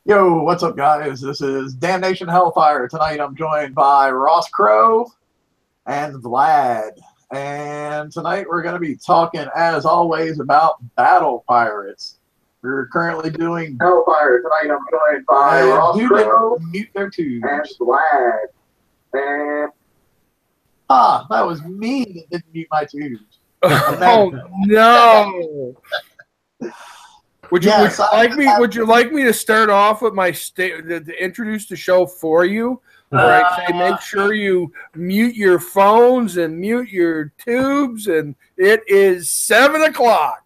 Yo, what's up, guys? This is Damnation-n-Hellfire. Tonight I'm joined by Ross Crow and Vlad. And tonight we're going to be talking, as always, about battle pirates. We're currently doing Hellfire. Tonight I'm joined by Ross Crow mute their tubes. And Vlad. And that was me that didn't mute my tubes. Oh no! Would you like me to start off with my to introduce the show for you? Where I say make sure you mute your phones and mute your tubes, and it is 7 o'clock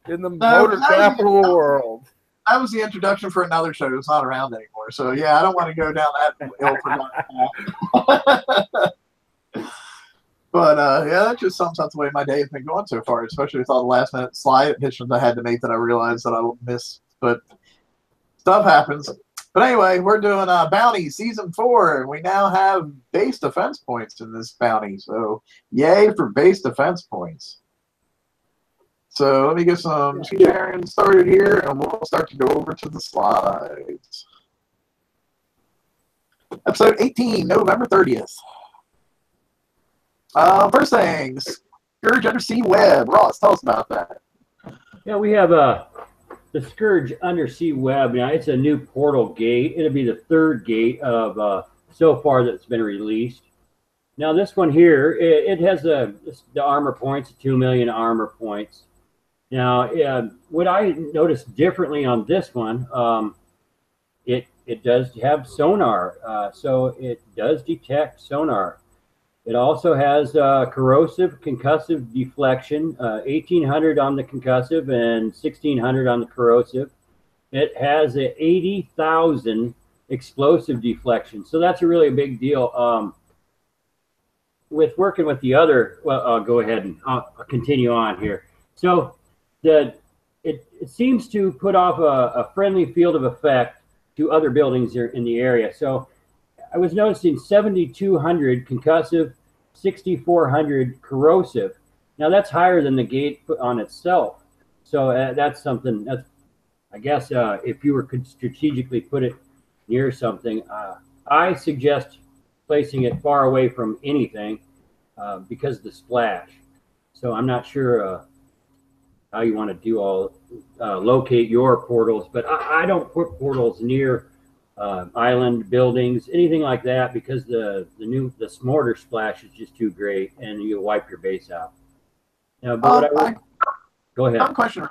in the motor capital of the world. That was the introduction for another show that's not around anymore. So yeah, I don't want to go down that ill-forgotten path. But yeah, that just sums up the way my day has been going so far, especially with all the last minute slide additions I had to make that I realized that I will miss. But stuff happens. But anyway, we're doing Bounty Season 4, and we now have base defense points in this bounty. So yay for base defense points. So let me get some sharing started here, and we'll start to go over to the slides. Episode 18, November 30th. First thing, Scourge Undersea Web. Ross, tell us about that. Yeah, we have the Scourge Undersea Web. Now, it's a new portal gate. It'll be the third gate of so far that's been released. Now, this one here, it has the armor points, 2 million armor points. Now, what I noticed differently on this one, it does have sonar, so it does detect sonar. It also has corrosive, concussive deflection, 1,800 on the concussive and 1,600 on the corrosive. It has a 80,000 explosive deflection, so that's a really big deal. With working with the other, well, I'll go ahead and I'll continue on here. So it seems to put off a friendly field of effect to other buildings here in the area. So I was noticing 7,200 concussive, 6,400 corrosive. Now that's higher than the gate on itself. So that's something that's, I guess, if you could strategically put it near something, I suggest placing it far away from anything because of the splash. So I'm not sure how you want to do locate your portals, but I don't put portals near island buildings, anything like that, because the mortar splash is just too great, and you wipe your base out. Now, but go ahead. Dumb question.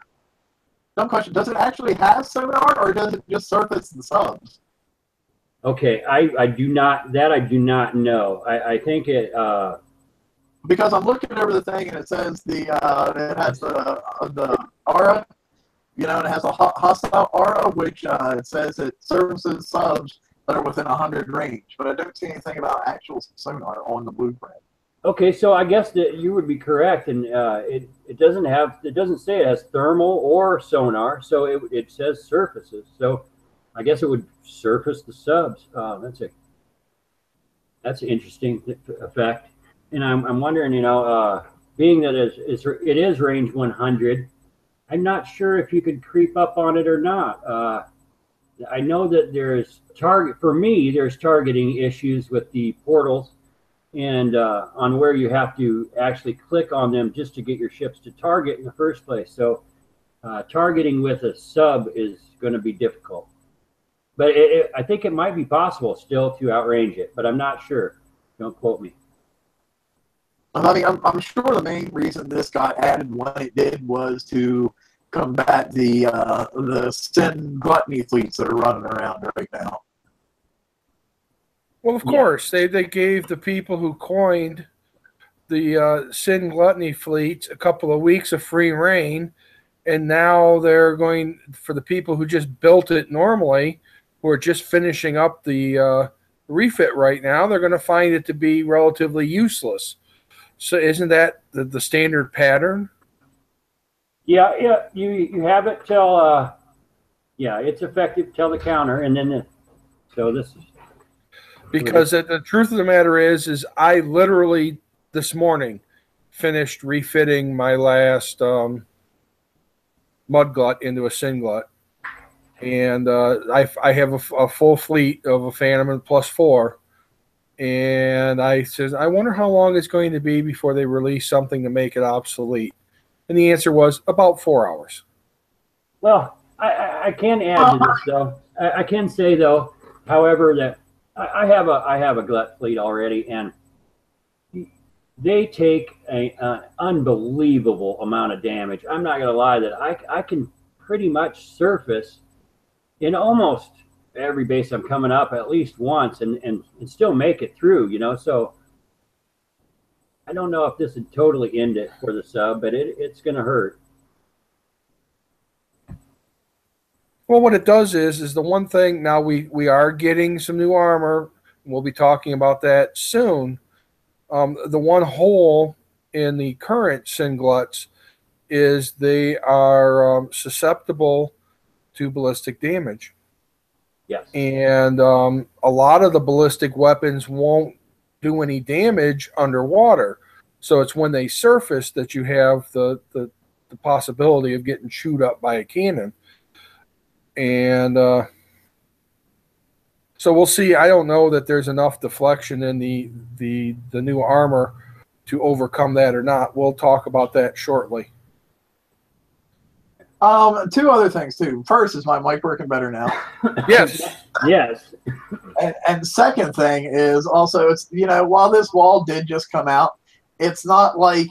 Does it actually have sonar, or does it just surface the subs? Okay, I do not know. I think it because I'm looking over the thing and it says it has the aura. You know, it has a hostile aura, which it says it services subs that are within 100 range. But I don't see anything about actual sonar on the blueprint. Okay, so I guess that you would be correct, and it doesn't say it has thermal or sonar, so it says surfaces. So I guess it would surface the subs. That's an interesting effect, and I'm wondering, you know, being that it is range 100. I'm not sure if you could creep up on it or not. I know that there's targeting issues with the portals and on where you have to actually click on them just to get your ships to target in the first place. So targeting with a sub is going to be difficult. But I think it might be possible still to outrange it, but I'm not sure. Don't quote me. I mean, I'm sure the main reason this got added when it did was to combat the sin gluttony fleets that are running around right now. Well, of course, they gave the people who coined the sin gluttony fleets a couple of weeks of free reign, and now they're going for the people who just built it normally, who are just finishing up the refit right now. They're going to find it to be relatively useless. So isn't that the standard pattern? Yeah, you have it till it's effective till the counter, and then so this is because the truth of the matter is I literally this morning finished refitting my last mud glut into a sin glut. And I have a full fleet of a Phantom and +4. And I says, I wonder how long it's going to be before they release something to make it obsolete. And the answer was about 4 hours. Well, I can add to this though. I can say though, however, that I have a glut fleet already, and they take an unbelievable amount of damage. I'm not going to lie that I can pretty much surface in almost every base I'm coming up at least once and still make it through, you know. So I don't know if this would totally end it for the sub, but it's going to hurt. Well, what it does is the one thing now we are getting some new armor. We'll be talking about that soon. The one hole in the current Singluts is they are susceptible to ballistic damage. Yes. And a lot of the ballistic weapons won't do any damage underwater. So it's when they surface that you have the possibility of getting chewed up by a cannon. And so we'll see. I don't know that there's enough deflection in the new armor to overcome that or not. We'll talk about that shortly. Two other things too. First, is my mic working better now? Yes. Yes. And second thing is also, it's, you know, while this wall did just come out, it's not like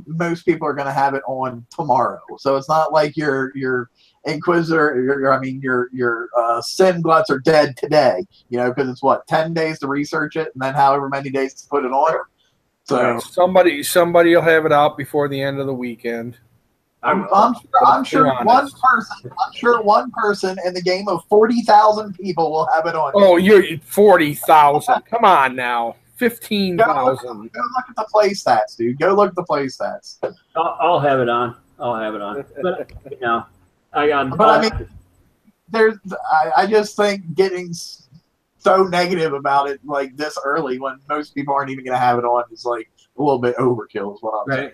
most people are going to have it on tomorrow. So it's not like your Inquisitor, your Singluts are dead today. You know, because it's what, 10 days to research it, and then however many days to put it on. So somebody will have it out before the end of the weekend. I'm sure one person in the game of 40,000 people will have it on. Oh, you're 40,000. Come on now. 15,000. Go look at the play stats, dude. Go look at the play stats. I'll have it on. But you know, I mean, I just think getting so negative about it like this early when most people aren't even going to have it on is like a little bit overkill, is what I'm saying.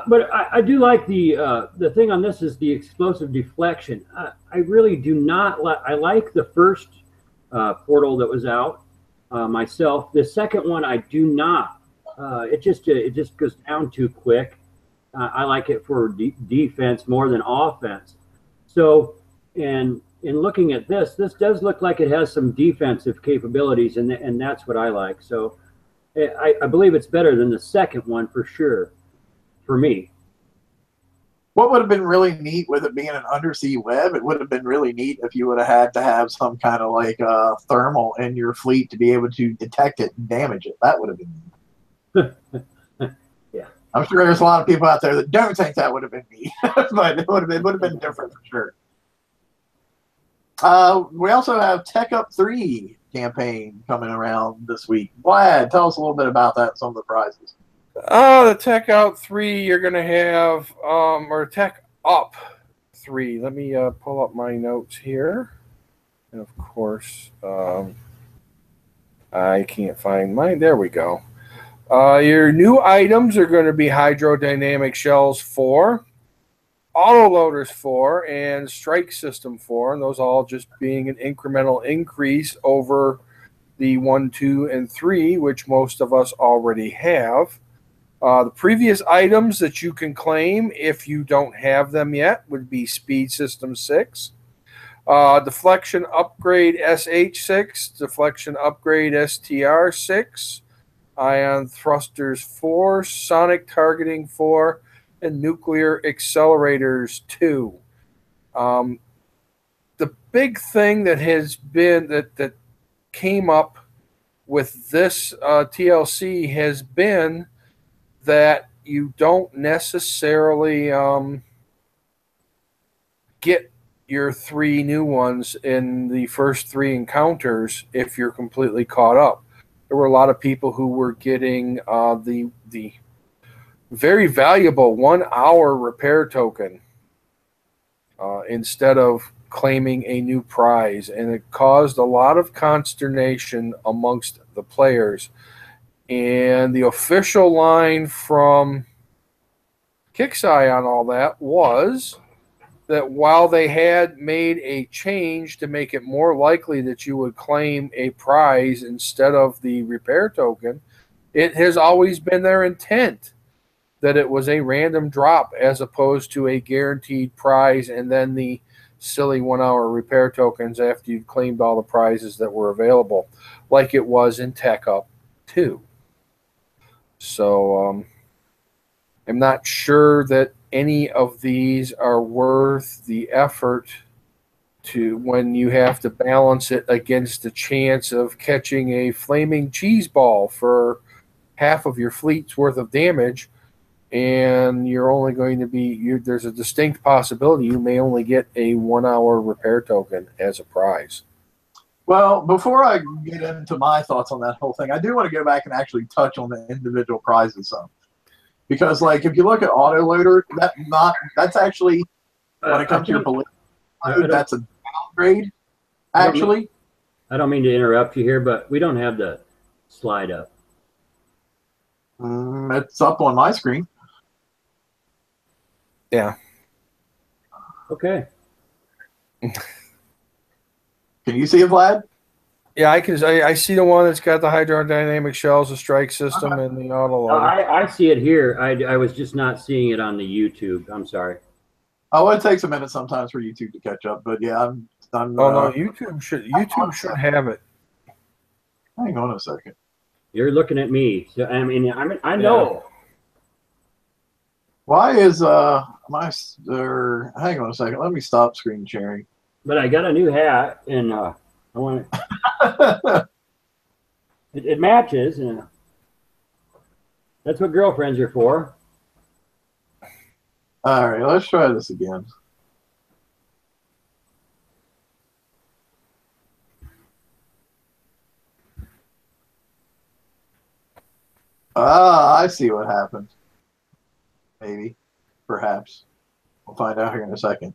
But I do like the thing on this is the explosive deflection. I really do not like. I like the first portal that was out myself. The second one I do not. It just goes down too quick. I like it for defense more than offense. So, in looking at this does look like it has some defensive capabilities, and that's what I like. So, I believe it's better than the second one for sure. For me, what would have been really neat with it being an undersea web, it would have been really neat if you would have had to have some kind of like thermal in your fleet to be able to detect it and damage it. That would have been neat. Yeah, I'm sure there's a lot of people out there that don't think that would have been neat, but it would have been different for sure. We also have Tech Up 3 campaign coming around this week. Vlad, tell us a little bit about that and some of the prizes. The Tech Out 3, you're going to have, or Tech Up 3. Let me pull up my notes here. And of course, I can't find mine. There we go. Your new items are going to be Hydrodynamic Shells 4, Autoloaders 4, and Strike System 4. And those all just being an incremental increase over the 1, 2, and 3, which most of us already have. The previous items that you can claim, if you don't have them yet, would be Speed System 6, Deflection Upgrade SH6, Deflection Upgrade STR 6, Ion Thrusters 4, Sonic Targeting 4, and Nuclear Accelerators 2. The big thing that has been that came up with this TLC has been that you don't necessarily get your 3 new ones in the first 3 encounters if you're completely caught up. There were a lot of people who were getting the very valuable 1-hour repair token instead of claiming a new prize, and it caused a lot of consternation amongst the players. And the official line from Kixeye on all that was, that while they had made a change to make it more likely that you would claim a prize instead of the repair token, it has always been their intent that it was a random drop as opposed to a guaranteed prize and then the silly 1 hour repair tokens after you've claimed all the prizes that were available, like it was in Tech Up 2. So I'm not sure that any of these are worth the effort to when you have to balance it against the chance of catching a flaming cheese ball for half of your fleet's worth of damage, and you're only going to be there's a distinct possibility you may only get a 1 hour repair token as a prize. Well, before I get into my thoughts on that whole thing, I do want to go back and actually touch on the individual prizes some. Because, like, if you look at autoloader, that's actually, when it comes to your political mode, that's a downgrade, actually. I don't mean to interrupt you here, but we don't have the slide up. It's up on my screen. Yeah. Okay. Can you see it, Vlad? Yeah, I see the one that's got the hydrodynamic shells, the strike system, and the autoloader. I see it here. I was just not seeing it on the YouTube. I'm sorry. Oh, it takes a minute sometimes for YouTube to catch up, but yeah, I'm no, YouTube should have it. Hang on a second. You're looking at me, so I mean, I know. Yeah. Why is hang on a second. Let me stop screen sharing. But I got a new hat, and I want it matches, and that's what girlfriends are for. All right, let's try this again. Ah, I see what happened. Maybe, perhaps. We'll find out here in a second.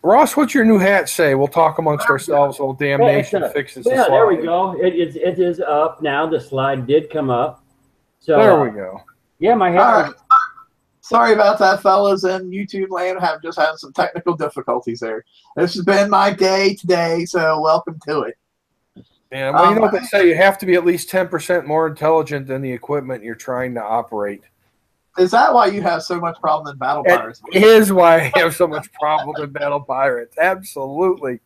Ross, what's your new hat say? We'll talk amongst ourselves while Damnation fixes the slide. There we go. It is up now. The slide did come up. So there we go. Yeah, my hat. All right. Sorry about that, fellas, and YouTube land have just had some technical difficulties there. This has been my day today, so welcome to it. Yeah, well, you know what they say, you have to be at least 10% more intelligent than the equipment you're trying to operate. Is that why you have so much problem in Battle Pirates? It is why I have so much problem in Battle Pirates. Absolutely.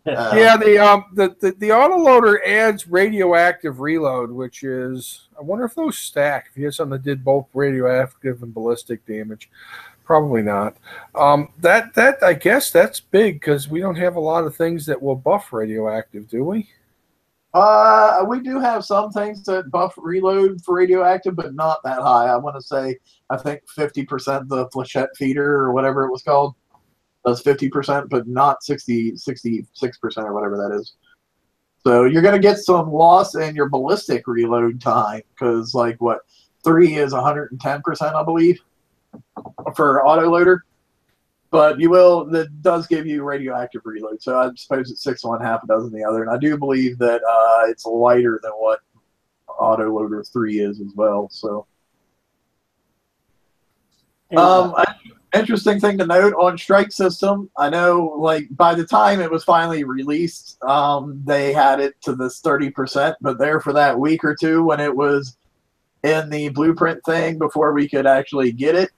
Yeah, the autoloader adds radioactive reload, which is, I wonder if those stack. If you had something that did both radioactive and ballistic damage, probably not. That I guess that's big because we don't have a lot of things that will buff radioactive, do we? We do have some things that buff reload for radioactive, but not that high. I want to say, I think 50% the flechette feeder or whatever it was called does 50%, but not 66% or whatever that is. So you're going to get some loss in your ballistic reload time because, like, what, 3 is 110%, I believe, for autoloader. But you will, that does give you radioactive reload. So I suppose it's 6 one, half a dozen the other. And I do believe that it's lighter than what autoloader 3 is as well. So, interesting thing to note on strike system. I know, like, by the time it was finally released, they had it to this 30%, but there for that week or two when it was in the blueprint thing before we could actually get it.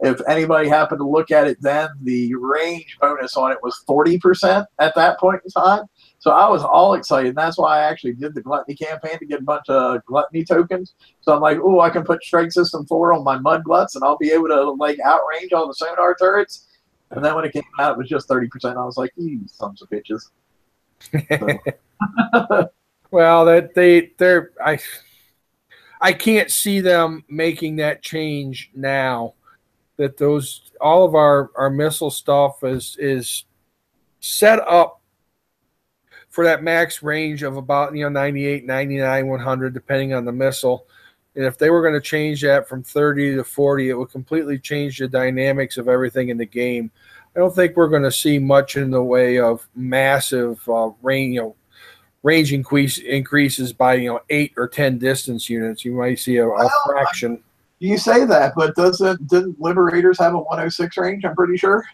If anybody happened to look at it then, the range bonus on it was 40% at that point in time. So I was all excited. And that's why I actually did the Gluttony campaign to get a bunch of Gluttony tokens. So I'm like, oh, I can put Strike System 4 on my Mud Gluts and I'll be able to, like, outrange all the sonar turrets. And then when it came out, it was just 30%. I was like, you sons of bitches. So. Well, I can't see them making that change now. That all of our missile stuff is set up for that max range of about 98, 99, 100, depending on the missile. And if they were going to change that from 30 to 40, it would completely change the dynamics of everything in the game. I don't think we're going to see much in the way of massive range increases by 8 or 10 distance units. You might see a fraction. You say that, but didn't Liberators have a 106 range? I'm pretty sure.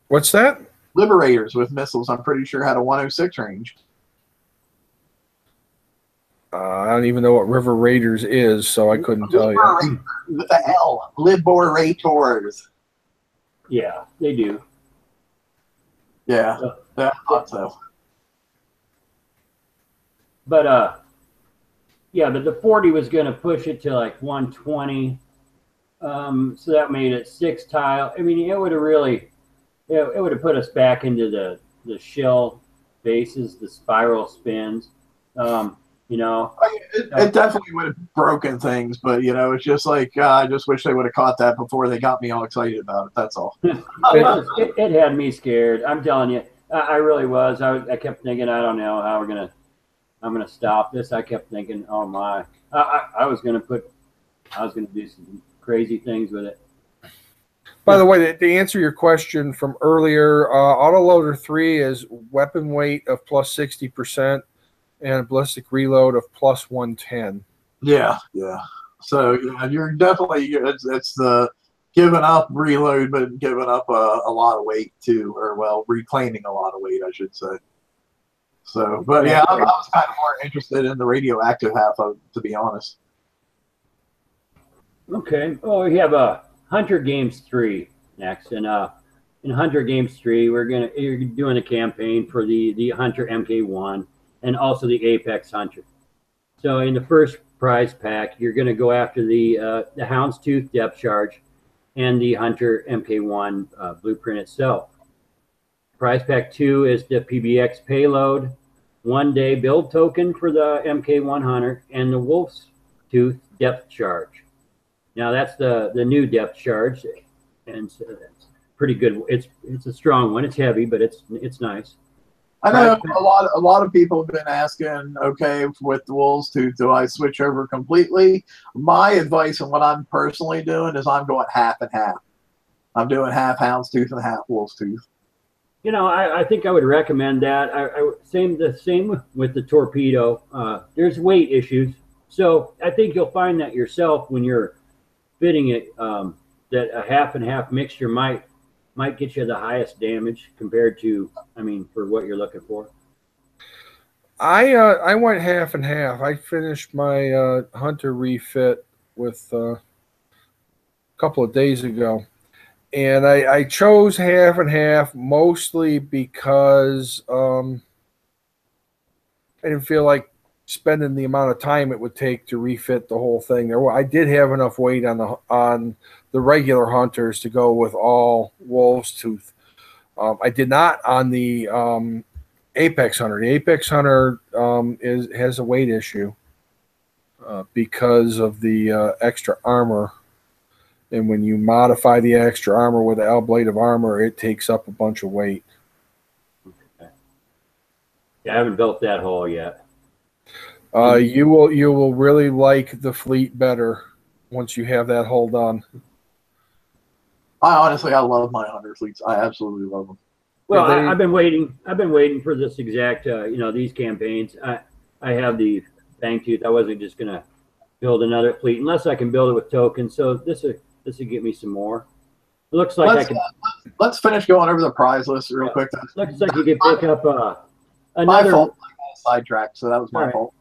What's that? Liberators with missiles, I'm pretty sure, had a 106 range. I don't even know what River Raiders is, so I couldn't tell you. With the L, Liberators. Yeah, they do. Yeah, I thought so. But yeah, but the 40 was going to push it to like 120. So that made it 6 tile. I mean, it would have really, it would have put us back into the shell bases, the spiral spins. You know, it definitely would have broken things, but you know, it's just like I just wish they would have caught that before they got me all excited about it. That's all. it had me scared. I'm telling you, I really was. I kept thinking, I don't know how I'm gonna stop this. I kept thinking, oh my, I was gonna do some crazy things with it. By the way, to answer your question from earlier, Autoloader 3 is weapon weight of plus 60%. And a ballistic reload of plus 110. Yeah. So yeah, you're definitely it's the giving up reload, but giving up a lot of weight too, or well, reclaiming a lot of weight, I should say. So, but yeah, I was kind of more interested in the radioactive half of it, to be honest. Okay. Oh, we have Hunter Games 3 next, and in Hunter Games 3, you're doing a campaign for the Hunter MK1. And also the Apex Hunter. So in the first prize pack, you're going to go after the Houndstooth depth charge and the Hunter MK1 blueprint itself. Prize pack 2 is the PBX payload, 1-day build token for the MK1 Hunter, and the Wolf's Tooth depth charge. Now that's the new depth charge, and so that's pretty good. It's a strong one. It's heavy, but it's nice. I know a lot of people have been asking, okay, with the Wolf's Tooth, do I switch over completely? My advice and what I'm personally doing is I'm going half and half. I'm doing half Houndstooth and half Wolf's Tooth. You know, I think I would recommend that. The same with the torpedo. There's weight issues, so I think you'll find that yourself when you're fitting it. That a half and half mixture might get you the highest damage compared to, I mean, for what you're looking for. I went half and half. I finished my Hunter refit with a couple of days ago, and I chose half and half mostly because I didn't feel like spending the amount of time it would take to refit the whole thing. I did have enough weight on the regular Hunters to go with all Wolf's Tooth. I did not on the Apex Hunter. The Apex Hunter has a weight issue because of the extra armor. And when you modify the extra armor with the L blade of armor, it takes up a bunch of weight. Okay. Yeah, I haven't built that hull yet. You will really like the fleet better once you have that hull done. I love my Hunter fleets. I absolutely love them. Well, I've been waiting for this exact, these campaigns. I have the Fangtooth. I wasn't just gonna build another fleet unless I can build it with tokens. So this will get me some more. It looks like let's finish going over the prize list real quick. Looks like you could pick up another. My fault. Sidetracked, so that was my fault.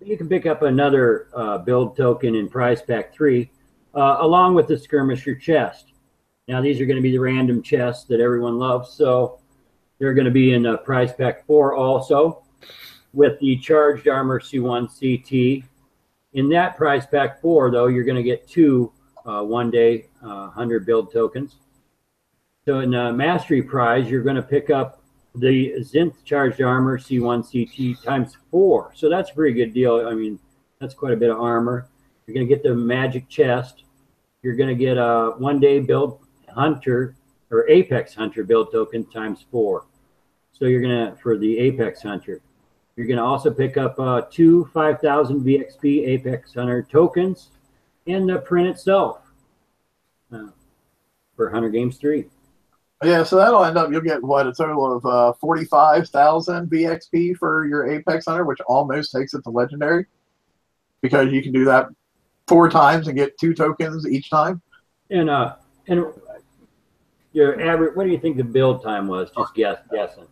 You can pick up another build token in prize pack 3, along with the skirmisher chest. Now these are going to be the random chests that everyone loves, so they're going to be in prize pack 4 also, with the charged armor C1 CT. In that prize pack 4, though, you're going to get 2 1-day Hunter build tokens. So in the mastery prize, you're going to pick up the Zinth charged armor C1 CT times 4. So that's a pretty good deal. I mean, that's quite a bit of armor. You're going to get the magic chest. You're going to get a 1-day build Hunter or Apex Hunter build token times 4. So you're going to, for the Apex Hunter, you're going to also pick up 2 5,000 VXP Apex Hunter tokens and the print itself for Hunter Games 3. Yeah, so that'll end up, you'll get what, a total of 45,000 VXP for your Apex Hunter, which almost takes it to legendary, because you can do that 4 times and get 2 tokens each time. And your average, what do you think the build time was? Just guessing.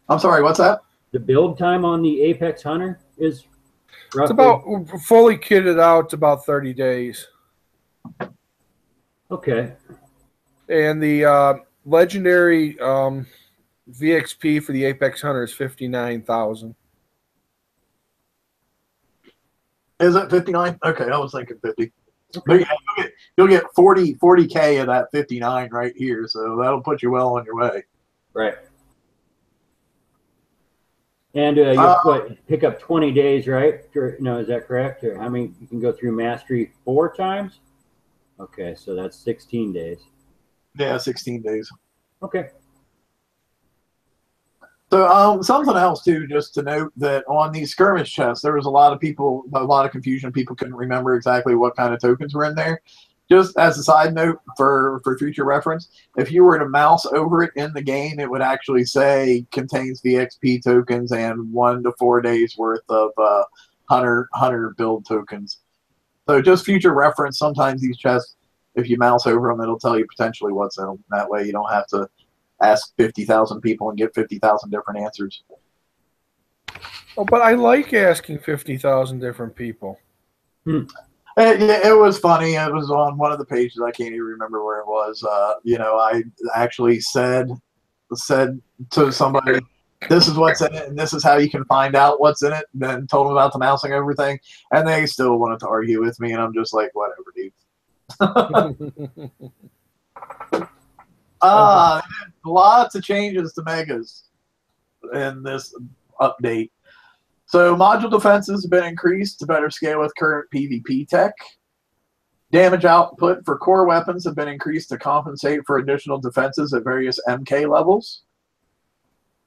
I'm sorry, what's that? The build time on the Apex Hunter is roughly? It's about, fully kitted out, it's about 30 days. Okay. And the legendary VXP for the Apex Hunter is 59,000. Is it 59? Okay, I was thinking 50. But yeah, you'll get 40K of that 59 right here, so that'll put you well on your way. Right. And pick up 20 days, right? No, is that correct? Or how many you can go through mastery 4 times? Okay, so that's 16 days. Yeah, 16 days. Okay. So something else too, just to note that on these skirmish chests, there was a lot of confusion. People couldn't remember exactly what kind of tokens were in there. Just as a side note for future reference, if you were to mouse over it in the game, it would actually say contains VXP tokens and 1 to 4 days worth of hunter build tokens. So just future reference, sometimes these chests, if you mouse over them, it'll tell you potentially what's in them. That way you don't have to ask 50,000 people and get 50,000 different answers. Oh, but I like asking 50,000 different people. It was funny. It was on one of the pages. I can't even remember where it was. I actually said to somebody, this is what's in it, and this is how you can find out what's in it, and then told them about the mousing everything, and they still wanted to argue with me, and I'm just like, whatever, dude. Lots of changes to megas in this update. So module defenses have been increased to better scale with current PvP tech. Damage output for core weapons have been increased to compensate for additional defenses at various MK levels.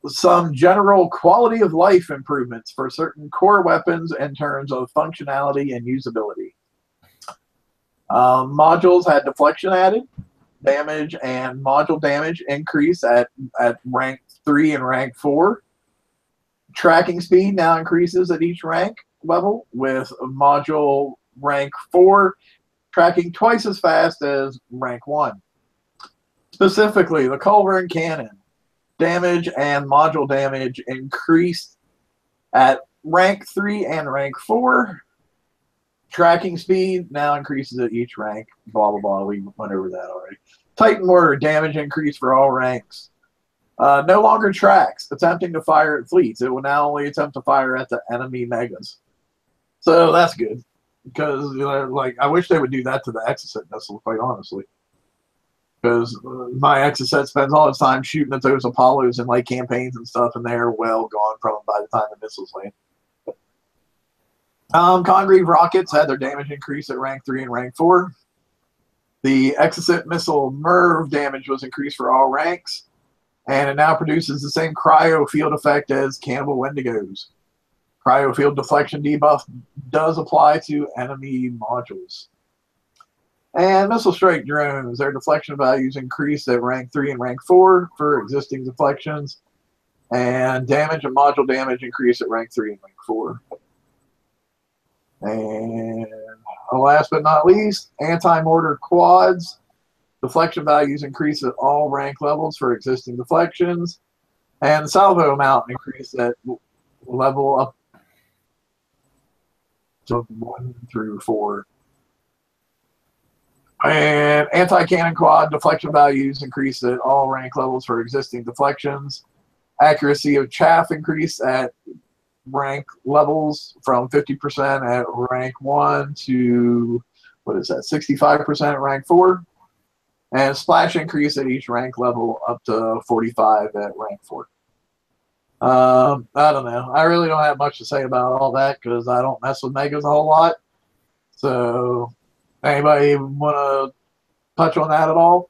Some general quality of life improvements for certain core weapons in terms of functionality and usability. Modules had deflection added. Damage and module damage increase at rank 3 and rank 4. Tracking speed now increases at each rank level, with module rank 4 tracking twice as fast as rank 1. Specifically, the Culverin Cannon damage and module damage increased at rank 3 and rank 4. Tracking speed now increases at each rank. Blah, blah, blah. We went over that already. Titan Mortar damage increase for all ranks. No longer tracks attempting to fire at fleets. It will now only attempt to fire at the enemy megas. So that's good. Because, I wish they would do that to the Exocet missile, quite honestly. Because my Exocet spends all its time shooting at those Apollos in campaigns and stuff, and they're well gone from them by the time the missiles land. Congreve rockets had their damage increase at rank 3 and rank 4. The Exocet missile MERV damage was increased for all ranks, and it now produces the same cryo field effect as Cannibal Wendigos. Cryo field deflection debuff does apply to enemy modules. And missile strike drones, their deflection values increase at rank 3 and rank 4 for existing deflections, and damage and module damage increase at rank 3 and rank 4. And last but not least, anti-mortar quads. Deflection values increase at all rank levels for existing deflections. And the salvo amount increased at level up to 1 through 4. And anti-cannon quad deflection values increase at all rank levels for existing deflections. Accuracy of chaff increased at rank levels from 50% at rank 1 to, 65% at rank 4. And splash increase at each rank level up to 45 at rank 4. I don't know. I really don't have much to say about all that because I don't mess with megas a whole lot. So, anybody want to touch on that at all?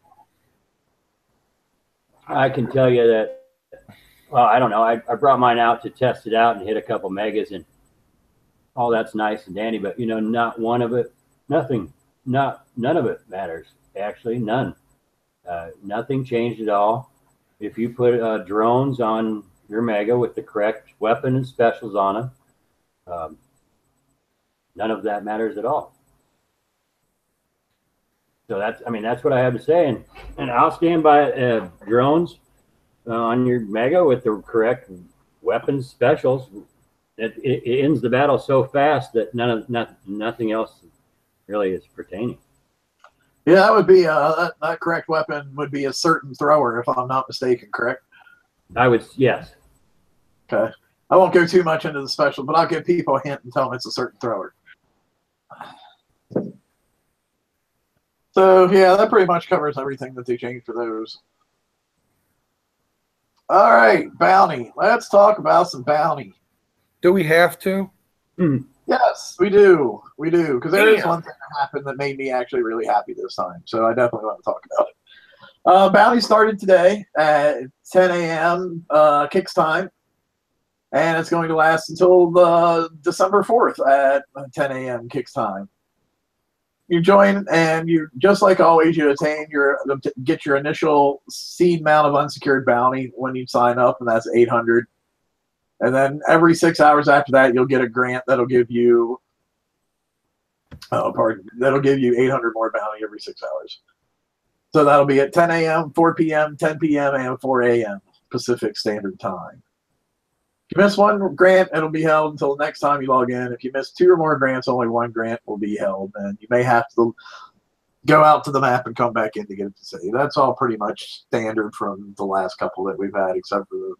I can tell you that, well, I don't know. I brought mine out to test it out and hit a couple megas, and all that's nice and dandy, but not one of it, none of it matters. Actually, none. Nothing changed at all. If you put drones on your mega with the correct weapon and specials on them, none of that matters at all. So that's what I have to say. And I'll stand by drones on your Mega with the correct weapons specials. It ends the battle so fast that nothing else really is pertaining. Yeah, that would be that correct weapon would be a certain thrower, if I'm not mistaken. Correct? Yes. Okay. I won't go too much into the special, but I'll give people a hint and tell them it's a certain thrower. So yeah, that pretty much covers everything that they changed for those. All right, bounty. Let's talk about some bounty. Do we have to? Yes, we do. We do, because there is one thing that happened that made me actually really happy this time. So I definitely want to talk about it. Bounty started today at 10 a.m. Kicks time, and it's going to last until December 4th at 10 a.m. Kicks time. You join, and you just like always, you get your initial seed amount of unsecured bounty when you sign up, and that's 800. And then every 6 hours after that, you'll get a grant that'll give you, that'll give you 800 more bounty every 6 hours. So that'll be at 10 a.m., 4 p.m., 10 p.m., and 4 a.m. Pacific Standard Time. If you miss one grant, it'll be held until the next time you log in. If you miss 2 or more grants, only 1 grant will be held, and you may have to go out to the map and come back in to get it to save. That's all pretty much standard from the last couple that we've had, except for the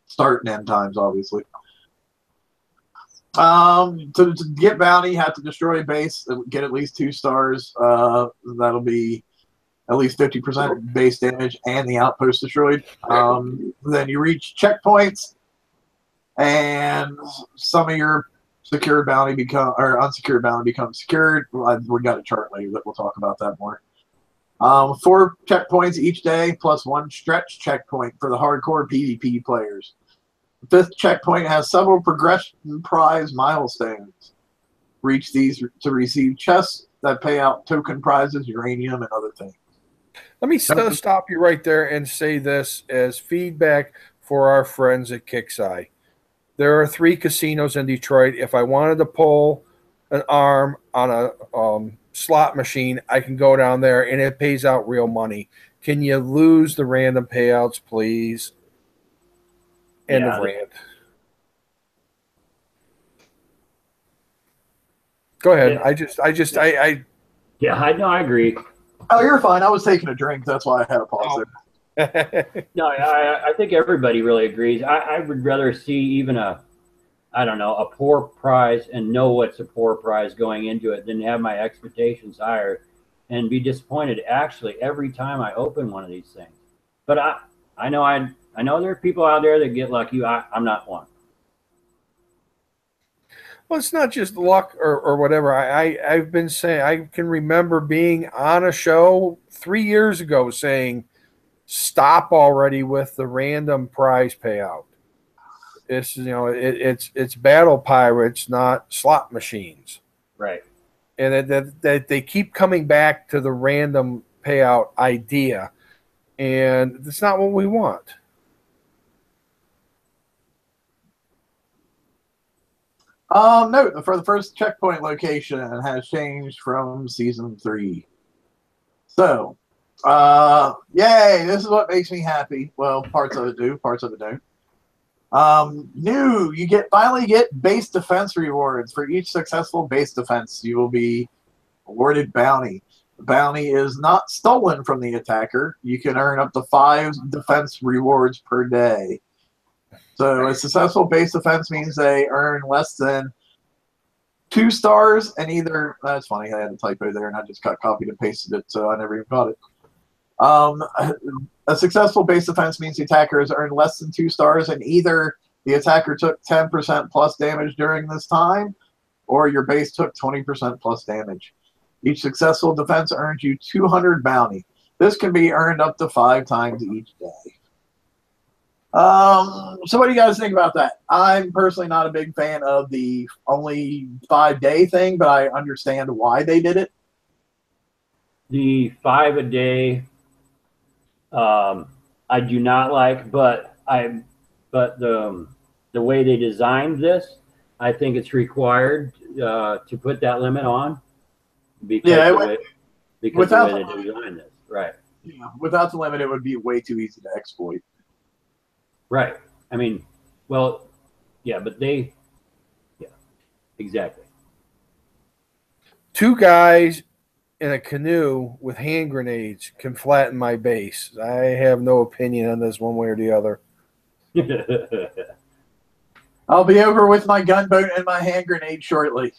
start and end times, obviously. To get bounty, you have to destroy a base, get at least 2 stars. That'll be at least 50% base damage and the outpost destroyed. Then you reach checkpoints, and some of your secured bounty unsecured bounty becomes secured. We got a chart later that we'll talk about that more. 4 checkpoints each day, plus 1 stretch checkpoint for the hardcore PvP players. The 5th checkpoint has several progression prize milestones. Reach these to receive chests that pay out token prizes, uranium, and other things. Let me stop you right there and say this as feedback for our friends at Kixeye. There are 3 casinos in Detroit. If I wanted to pull an arm on a slot machine, I can go down there and it pays out real money. Can you lose the random payouts, please? End of rant. Go ahead. Yeah. I agree. Oh, you're fine. I was taking a drink. That's why I had a pause there. No, I think everybody really agrees. I would rather see even a poor prize and know what's a poor prize going into it than have my expectations higher and be disappointed actually every time I open one of these things. But I know there are people out there that get lucky. I'm not one. Well, it's not just luck or whatever. I've been saying, I can remember being on a show 3 years ago saying, stop already with the random prize payout. It's battle pirates, not slot machines. Right. And that they keep coming back to the random payout idea, and it's not what we want. Note for the first checkpoint location has changed from season 3. So, yay! This is what makes me happy. Well, parts of it do, parts of it don't. New, you finally get base defense rewards. For each successful base defense, you will be awarded bounty. The bounty is not stolen from the attacker. You can earn up to 5 defense rewards per day. So a successful base defense means they earn less than 2 stars, and either, that's funny, I had a typo there and I just got copied and pasted it, so I never even got it. A successful base defense means the attacker has earned less than 2 stars, and either the attacker took 10% plus damage during this time, or your base took 20% plus damage. Each successful defense earns you 200 bounty. This can be earned up to 5 times each day. So what do you guys think about that? I'm personally not a big fan of the only 5-day thing, but I understand why they did it. The 5 a day, I do not like, but the way they designed this, I think it's required to put that limit on. Because because of the way they designed this. Right. Yeah, without the limit, it would be way too easy to exploit. Right. I mean, well, yeah, but yeah, exactly. 2 guys in a canoe with hand grenades can flatten my base. I have no opinion on this one way or the other. I'll be over with my gunboat and my hand grenade shortly.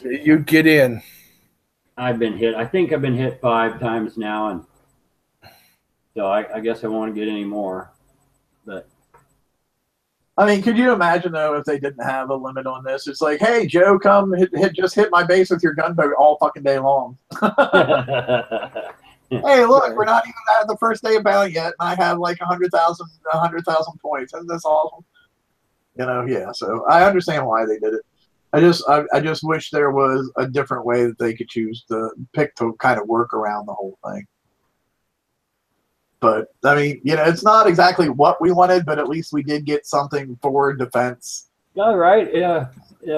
You get in. I've been hit. I think I've been hit 5 times now, and so I guess I won't get any more. But I mean, could you imagine though if they didn't have a limit on this? It's like, hey, Joe, come just hit my base with your gunboat all fucking day long. Hey, look, we're not even at the first day of bounty yet, and I have like 100,000 points. Isn't this awesome? You know, yeah. So I understand why they did it. I just wish there was a different way that they could choose to pick to kind of work around the whole thing. But I mean, you know, it's not exactly what we wanted, but at least we did get something for defense. All right, yeah,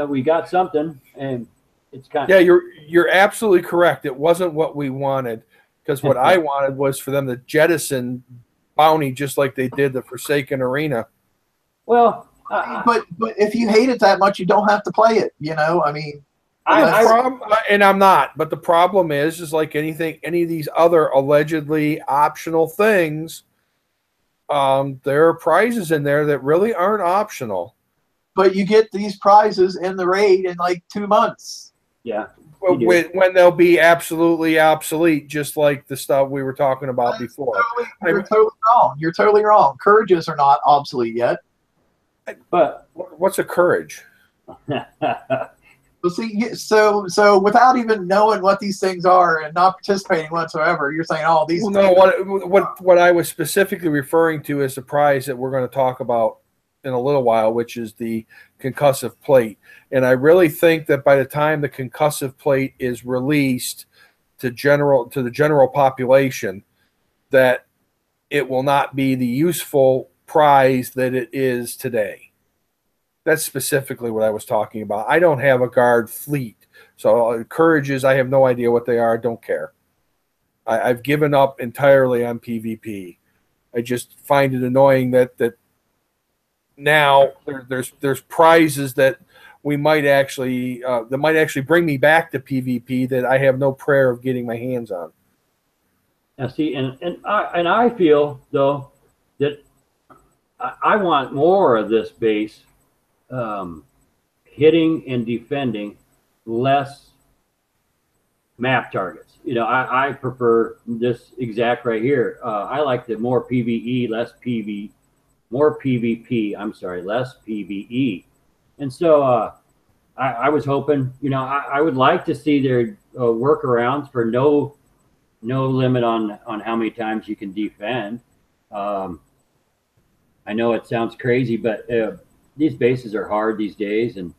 we got something, and it's kind. Yeah, you're absolutely correct. It wasn't what we wanted, because what I wanted was for them to jettison bounty just like they did the Forsaken Arena. Well. But if you hate it that much, you don't have to play it. You know, I mean, and I'm not. But the problem is like anything, any of these other allegedly optional things, there are prizes in there that really aren't optional. But you get these prizes in the raid in like 2 months. Yeah. When they'll be absolutely obsolete, just like the stuff we were talking about before. You're totally wrong. You're totally wrong. Courages are not obsolete yet. But what's a courage? Well, see, so without even knowing what these things are and not participating whatsoever, you're saying, "Oh, these." Well, no, what I was specifically referring to is the prize that we're going to talk about in a little while, which is the concussive plate. And I really think that by the time the concussive plate is released to the general population, that it will not be the useful prize that it is today. That's specifically what I was talking about. I don't have a guard fleet, so courages, I have no idea what they are. I don't care. I've given up entirely on PvP. I just find it annoying that now there's prizes that we might actually bring me back to PvP that I have no prayer of getting my hands on. Now, see, and I feel though that I want more of this base hitting and defending, less map targets. You know, I prefer this exact right here. I like the more PvE, less PV, more PvP. I'm sorry, less PvE. And so I was hoping, you know, I would like to see their workarounds for no limit on how many times you can defend. I know it sounds crazy, but these bases are hard these days, and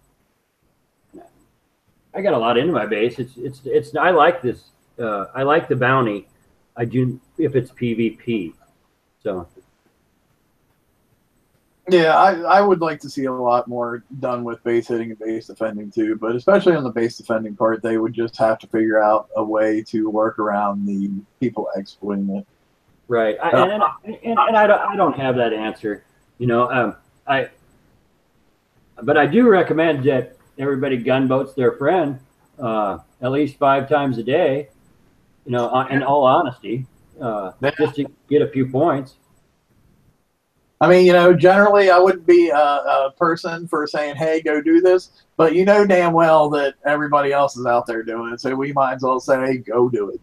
I got a lot into my base. It's I like this. I like the bounty. I do if it's PvP. So yeah, I would like to see a lot more done with base hitting and base defending too. But especially on the base defending part, they would just have to figure out a way to work around the people exploiting it. Right, and I don't have that answer, you know. But I do recommend that everybody gunboats their friend at least 5 times a day, you know, in all honesty, just to get a few points. I mean, you know, generally I wouldn't be a person for saying, hey, go do this. But you know damn well that everybody else is out there doing it. So we might as well say, go do it.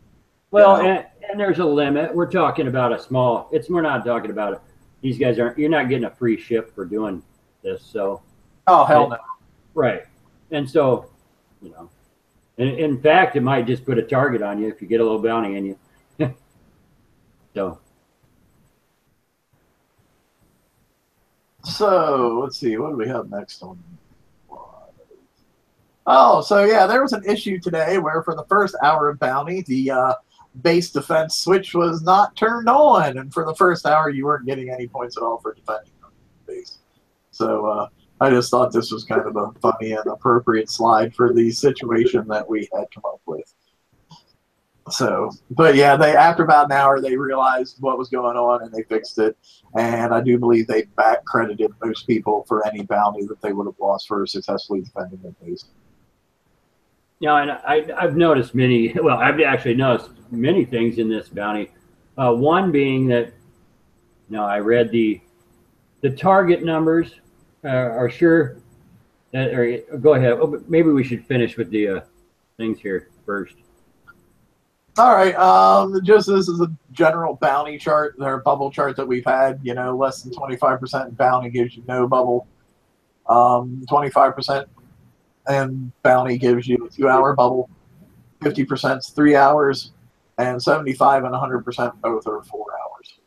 Well, you know? and there's a limit. We're talking about a small, we're not talking about it. These guys you're not getting a free ship for doing this. So. Oh, hell no. Right. And so, you know, and in fact, it might just put a target on you if you get a little bounty in you. So let's see, what do we have next on? Oh, so yeah, there was an issue today where for the first hour of bounty, the base defense switch was not turned on, and for the first hour, you weren't getting any points at all for defending the base. So I just thought this was kind of a funny and appropriate slide for the situation that we had come up with. So, but yeah, they after about an hour they realized what was going on and they fixed it. And I do believe they back credited most people for any bounty that they would have lost for successfully defending their base. Yeah, and I've noticed many. Well, I've actually noticed many things in this bounty. One being that, I read the target numbers are sure. Or go ahead. Oh, but maybe we should finish with the things here first. All right. Just this is a general bounty chart or bubble chart that we've had. Less than 25% bounty gives you no bubble. 25% and bounty gives you a 2-hour bubble. 50% is 3 hours, and 75 and 100% both are 4 hours.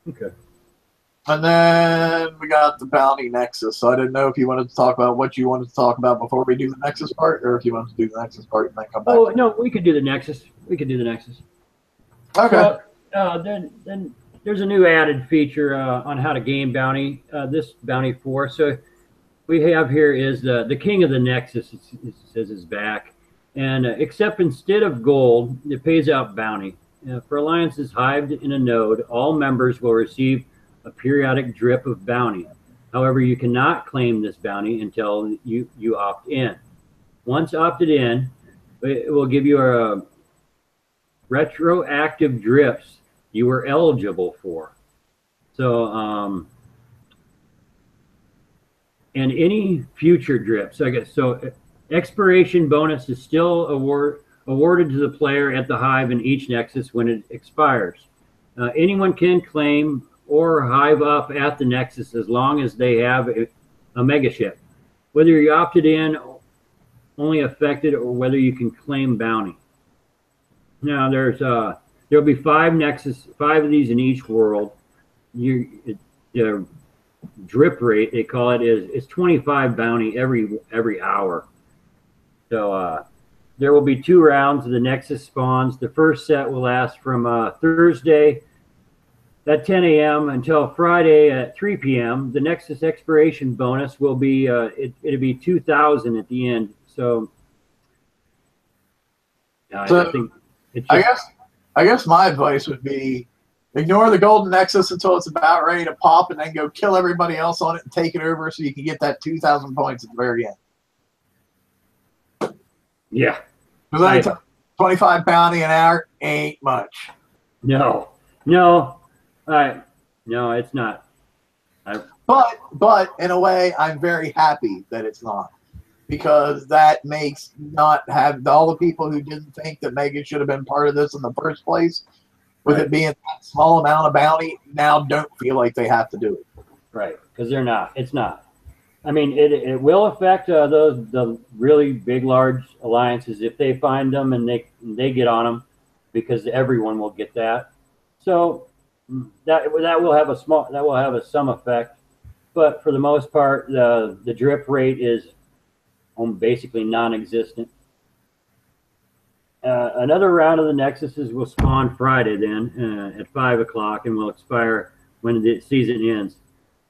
Okay. And then we got the bounty nexus. So I didn't know if you wanted to talk about what you wanted to talk about before we do the nexus part, or if you wanted to do the nexus part and then come back. Oh no, we could do the nexus. Okay. So, then there's a new added feature on how to gain bounty. This bounty 4. So we have here is the king of the nexus. It says is back, and except instead of gold, it pays out bounty. For alliances hived in a node, all members will receive a periodic drip of bounty. However, you cannot claim this bounty until you opt in. Once opted in, it will give you a retroactive drips you were eligible for. So, and any future drips, I guess. So, expiration bonus is still awarded to the player at the hive in each nexus when it expires. Anyone can claim or hive up at the nexus as long as they have a mega ship. Whether you opted in, only affected, or whether you can claim bounty. Now there'll be 5 nexus, 5 of these in each world. The drip rate, they call it, is 25 bounty every hour. So there will be 2 rounds of the nexus spawns. The first set will last from Thursday at 10 a.m. until Friday at 3 p.m. The Nexus expiration bonus will be it'll be 2,000 at the end. So, I think it's just, I guess my advice would be ignore the golden nexus until it's about ready to pop, and then go kill everybody else on it and take it over so you can get that 2,000 points at the very end. Yeah. Because 25 bounty an hour ain't much. No, it's not. But in a way, I'm very happy that it's not, because that makes not have all the people who didn't think that Mega should have been part of this in the first place, with it being that small amount of bounty, now don't feel like they have to do it. Right, because they're not. It's not. I mean, it will affect the really big, large alliances if they find them and they get on them, because everyone will get that. So that will have some effect, but for the most part, the drip rate is basically non-existent. Another round of the Nexuses will spawn Friday then at 5 o'clock and will expire when the season ends.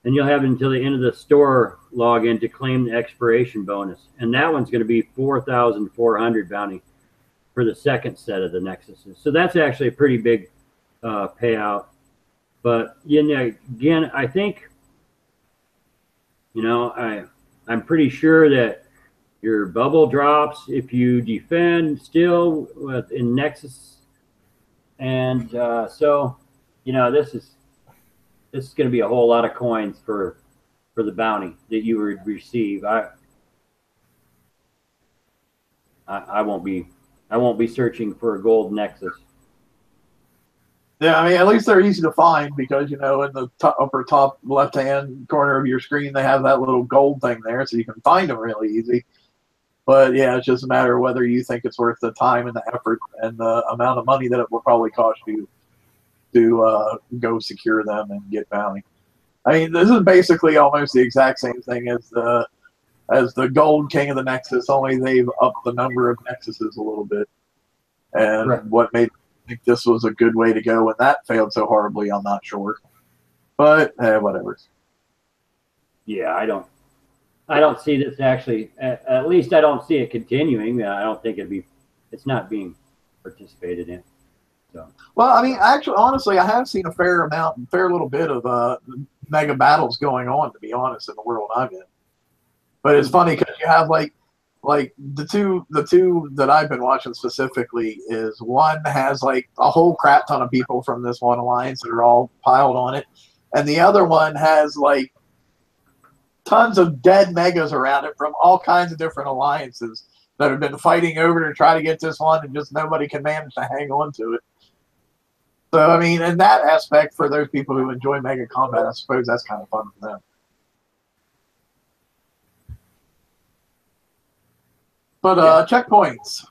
And you'll have until the end of the store login to claim the expiration bonus. And that one's going to be 4,400 bounty for the second set of the Nexuses. So that's actually a pretty big payout. But again, I think, I'm pretty sure that your bubble drops if you defend still in Nexus. And so, this is going to be a whole lot of coins for the bounty that you would receive. I won't be searching for a gold Nexus. Yeah, I mean, at least they're easy to find, because in the upper top left-hand corner of your screen they have that little gold thing there, so you can find them really easy. But yeah, it's just a matter of whether you think it's worth the time and the effort and the amount of money that it will probably cost you to go secure them and get bounty. I mean, this is basically almost the exact same thing as the Gold King of the Nexus, only they've upped the number of Nexuses a little bit. And what made me think this was a good way to go when that failed so horribly, I'm not sure. But whatever. Yeah, I don't see this actually. At least I don't see it continuing. I don't think it'd be it's not being participated in. So. Well, I mean, actually, honestly, I have seen a fair little bit of mega battles going on, to be honest, in the world I'm in. But it's funny because you have like the two that I've been watching specifically is one has like a whole crap ton of people from this one alliance that are all piled on it, and the other one has like tons of dead megas around it from all kinds of different alliances that have been fighting over to try to get this one, and just nobody can manage to hang on to it. So, I mean, in that aspect, for those people who enjoy mega combat, I suppose that's kind of fun for them. But checkpoints.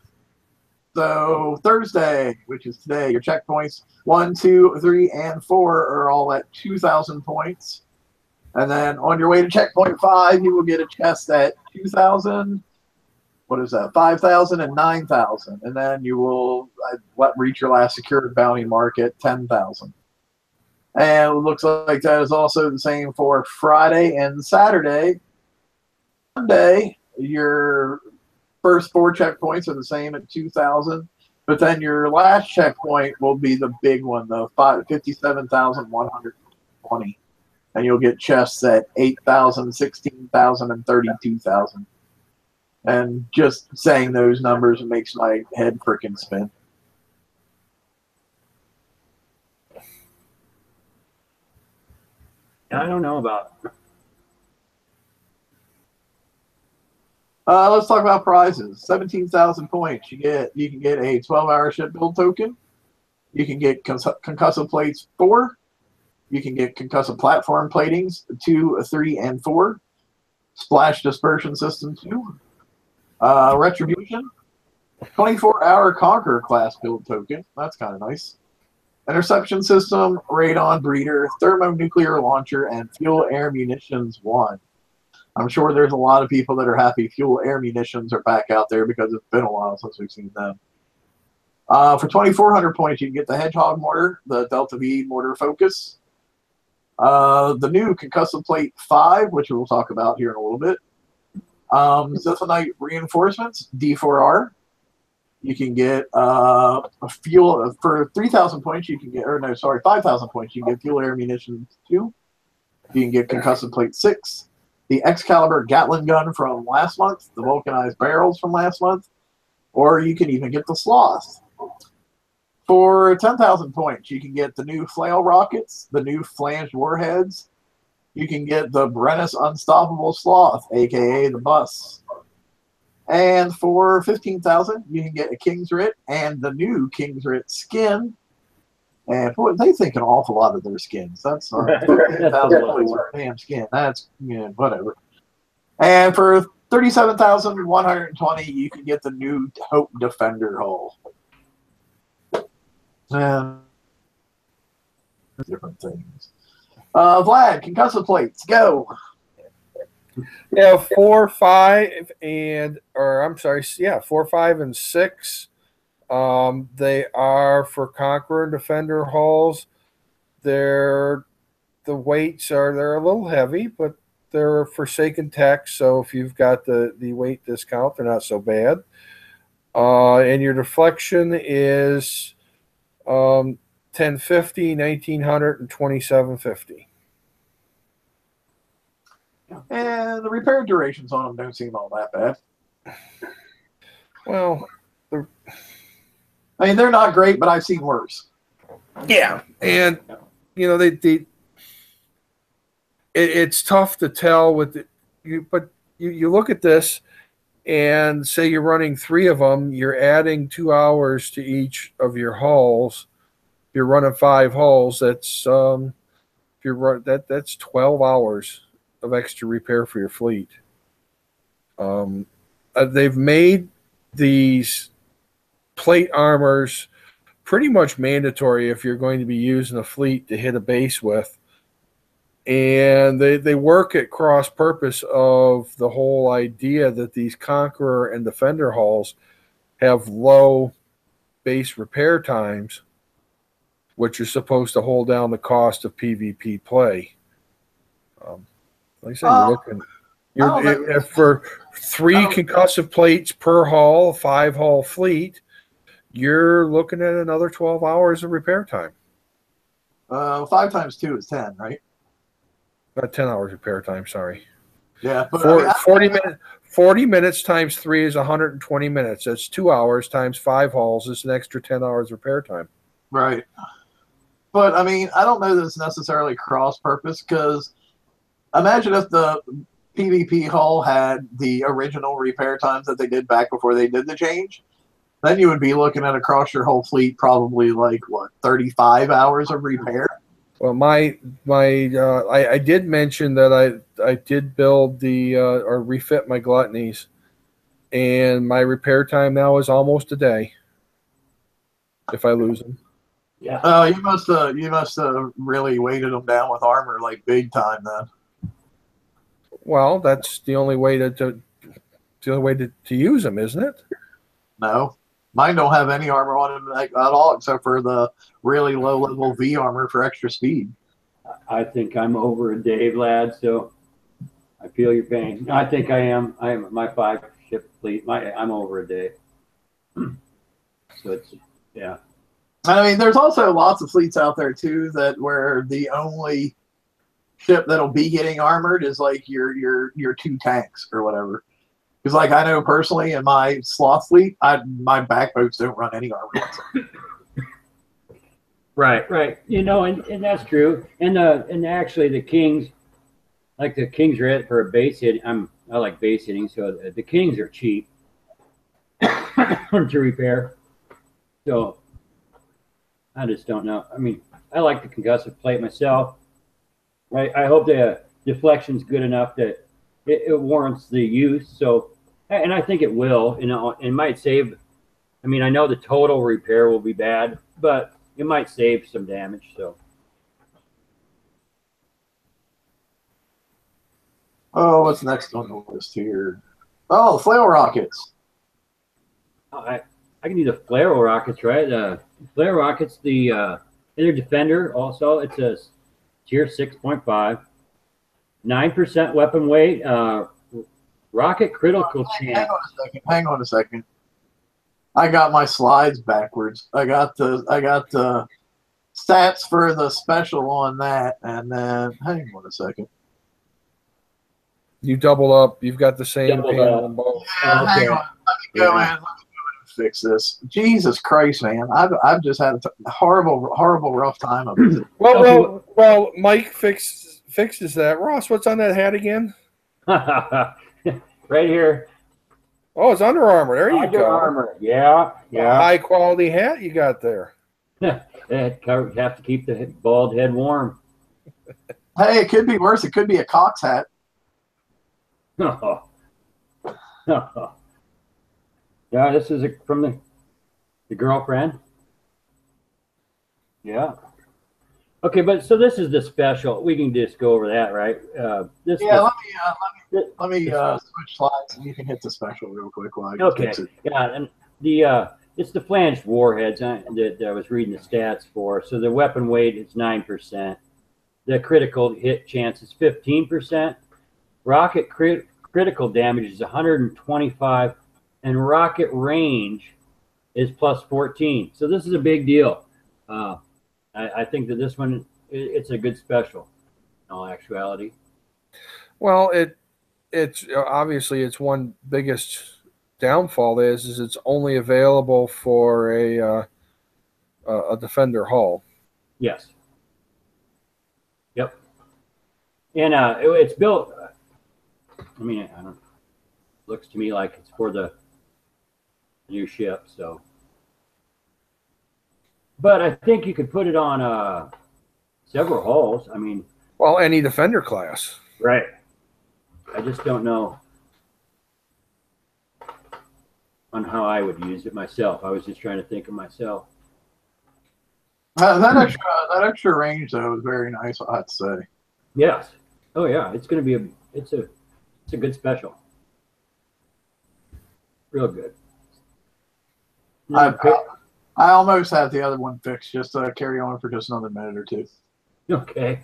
So Thursday, which is today, your checkpoints 1, 2, 3, and 4 are all at 2,000 points. And then on your way to checkpoint 5, you will get a chest at 2,000. What is that? 5,000 and 9,000. And then you will reach your last secured bounty mark at 10,000. And it looks like that is also the same for Friday and Saturday. Sunday, your first 4 checkpoints are the same at 2,000. But then your last checkpoint will be the big one, though, 57,120. And you'll get chests at 8,000, 16,000, and 32,000. And just saying those numbers makes my head freaking spin. I don't know about. Let's talk about prizes. 17,000 points. You can get a 12-hour ship build token. You can get concussive plates 4. You can get concussive platform platings 2, 3, and 4. Splash dispersion system 2. Retribution, 24-hour Conqueror class build token. That's kind of nice. Interception system, radon breeder, thermonuclear launcher, and fuel air munitions 1. I'm sure there's a lot of people that are happy fuel air munitions are back out there because it's been a while since we've seen them. For 2,400 points, you can get the Hedgehog mortar, the Delta V mortar focus, the new concussive plate 5, which we'll talk about here in a little bit. Zithanite reinforcements, D4R. You can get a fuel for 3,000 points. You can get, 5,000 points. You can get fuel air munitions 2. You can get concussive plate 6. The Excalibur Gatling gun from last month, the vulcanized barrels from last month, or you can even get the Sloth. For 10,000 points, you can get the new flail rockets, the new flanged warheads. You can get the Brennus Unstoppable Sloth, a.k.a. the bus. And for 15,000, you can get a King's Writ and the new King's Writ skin. And boy, they think an awful lot of their skins. That's 15,000 points for a damn skin. That's, whatever. And for 37,120, you can get the new Hope Defender hull. And different things. Vlad, concussive plates, go. Yeah, 4, 5, and 4, 5, and 6. They are for Conqueror and Defender hulls. The weights they're a little heavy, but they're Forsaken tech. So if you've got the weight discount, they're not so bad. And your deflection is 1050, 1900, and 2750. And the repair durations on them don't seem all that bad. Well, I mean, they're not great, but I've seen worse. Yeah, and it's tough to tell with but you look at this and say you're running 3 of them, you're adding 2 hours to each of your hulls. If you're running 5 hulls, that's that's 12 hours of extra repair for your fleet. They've made these plate armors pretty much mandatory if you're going to be using a fleet to hit a base with. And they work at cross purpose of the whole idea that these Conqueror and Defender hulls have low base repair times, which is supposed to hold down the cost of PvP play. Like I said, you're looking for 3 concussive plates per hull, 5 hull fleet. you're looking at another 12 hours of repair time. 5 times 2 is 10, right? 10 hours repair time, sorry. Yeah, but 40 minutes times 3 is 120 minutes. That's 2 hours times 5 hauls is an extra 10 hours repair time. Right. But, I mean, I don't know that it's necessarily cross-purpose, because imagine if the PvP hull had the original repair times that they did back before they did the change. Then you would be looking at across your whole fleet probably like, what, 35 hours of repair? Well, I did mention that I did build or refit my gluttonies, and my repair time now is almost a day if I lose them. Yeah. Oh, you must have really weighted them down with armor like big time then. Well, that's the only way to use them, isn't it? No, mine don't have any armor on them at all, except for the really low level V armor for extra speed. I think I'm over a day, Vlad, so I feel your pain. I think I am. I am my 5-ship fleet. I'm over a day. So it's, yeah. I mean, there's also lots of fleets out there too where the only ship that'll be getting armored is like your 2 tanks or whatever. Because like I know personally in my sloth fleet, my backboats don't run any armor. Right. You know, and that's true. And actually the Kings, like the Kings are it for a base hit. I like base hitting, so the Kings are cheap to repair. So I just don't know. I mean, I like the concussive plate myself. Right. I hope the deflection's good enough that it warrants the use. So, and I think it will. You know, it might save. I mean, I know the total repair will be bad, but it might save some damage. So. Oh, what's next on the list here? Oh, flail rockets. I can do the flare rockets, right? Flare rockets, the inner defender also. It's a tier 6.5, 9% weapon weight, rocket critical chance. Hang on a second. I got my slides backwards. I got the stats for the special on that, and then hang on a second. You double up. You've got the same Doubled panel up. on both. Yeah, Okay. hang on. Let me go and fix this. Jesus Christ, man! I've just had a horrible rough time of it. Well, Mike fixes that. Ross, what's on that hat again? Right here. Oh, it's Under Armour. There you Under go. Armour. Yeah. High quality hat you got there. You have to keep the bald head warm. Hey, it could be worse. It could be a Cox hat. Yeah, this is from the girlfriend. Yeah. Okay, but so this is the special. We can just go over that, right? Let me switch slides and you can hit the special real quick while I Okay. fix it. Yeah, and it's the flanged warheads that I was reading the stats for. So the weapon weight is 9%. The critical hit chance is 15%. Rocket critical damage is 125, and rocket range is plus 14. So this is a big deal. I think that this one, it's a good special in all actuality. Well, it's obviously its one biggest downfall is it's only available for a Defender hull. Yes. Yep. And it's built. I mean, I don't. Looks to me like it's for the new ship. So, but I think you could put it on several hulls. I mean, well, any Defender class. Right. I just don't know on how I would use it myself. I was just trying to think of myself. That extra range though is very nice. I have to say. Yes. Oh yeah. It's going to be it's a good special. Real good. I almost have the other one fixed. Just carry on for just another minute or two. Okay.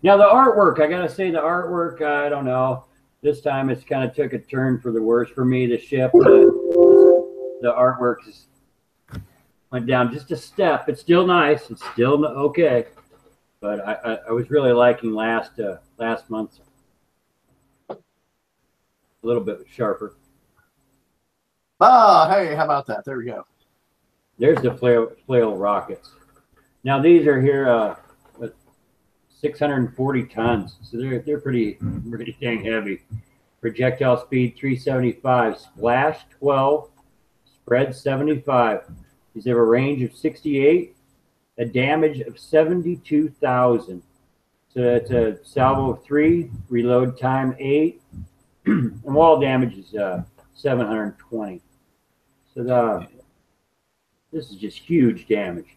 Now the artwork, I gotta say the artwork, I don't know. This time it's kind of took a turn for the worse for me. The ship, the artwork is Went down just a step. It's still nice. It's still okay. But I was really liking last month's a little bit sharper. Ah, hey, how about that? There we go. There's the flail rockets. Now these are here 640 tons, so they're pretty dang heavy. Projectile speed 375, splash 12, spread 75. These have a range of 68, a damage of 72,000. So it's a salvo of 3, reload time 8, and wall damage is 720. So this is just huge damage.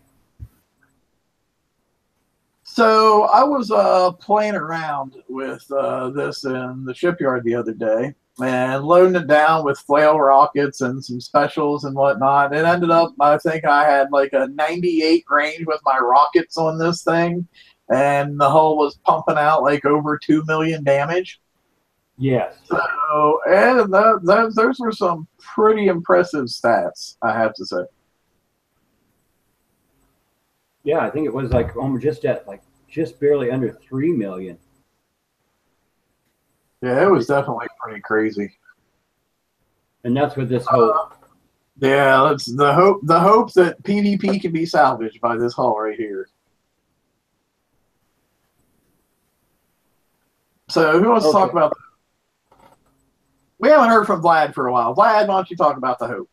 So I was playing around with this in the shipyard the other day and loading it down with flail rockets and some specials and whatnot. It ended up, I think I had like a 98 range with my rockets on this thing, and the hull was pumping out like over 2 million damage. Yes. So, and those were some pretty impressive stats, I have to say. Yeah, I think it was like almost just barely under 3 million. Yeah, it was definitely pretty crazy. And that's what this hope. Yeah, that's the hope. The hope that PvP can be salvaged by this hull right here. So, who wants to talk about that? We haven't heard from Vlad for a while. Vlad, why don't you talk about the hope?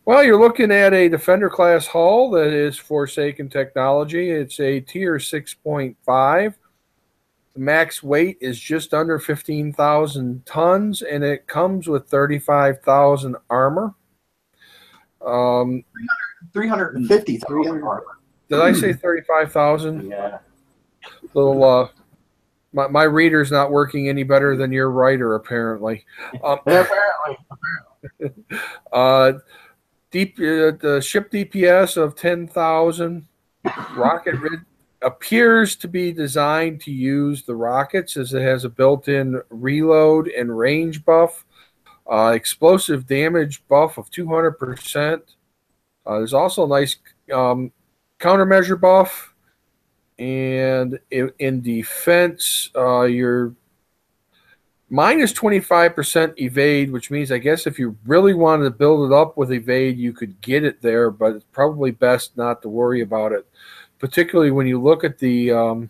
Well, you're looking at a Defender class hull that is Forsaken technology. It's a tier 6.5. The max weight is just under 15,000 tons, and it comes with 35,000 armor. 350,000 armor. Did I say 35,000? Yeah. Little, my reader's not working any better than your writer, apparently. Yeah, apparently. The ship DPS of 10,000. Rocket appears to be designed to use the rockets, as it has a built-in reload and range buff, explosive damage buff of 200%. There's also a nice countermeasure buff, and in defense, you're minus 25% evade, which means I guess if you really wanted to build it up with evade, you could get it there, but it's probably best not to worry about it, particularly when you look at the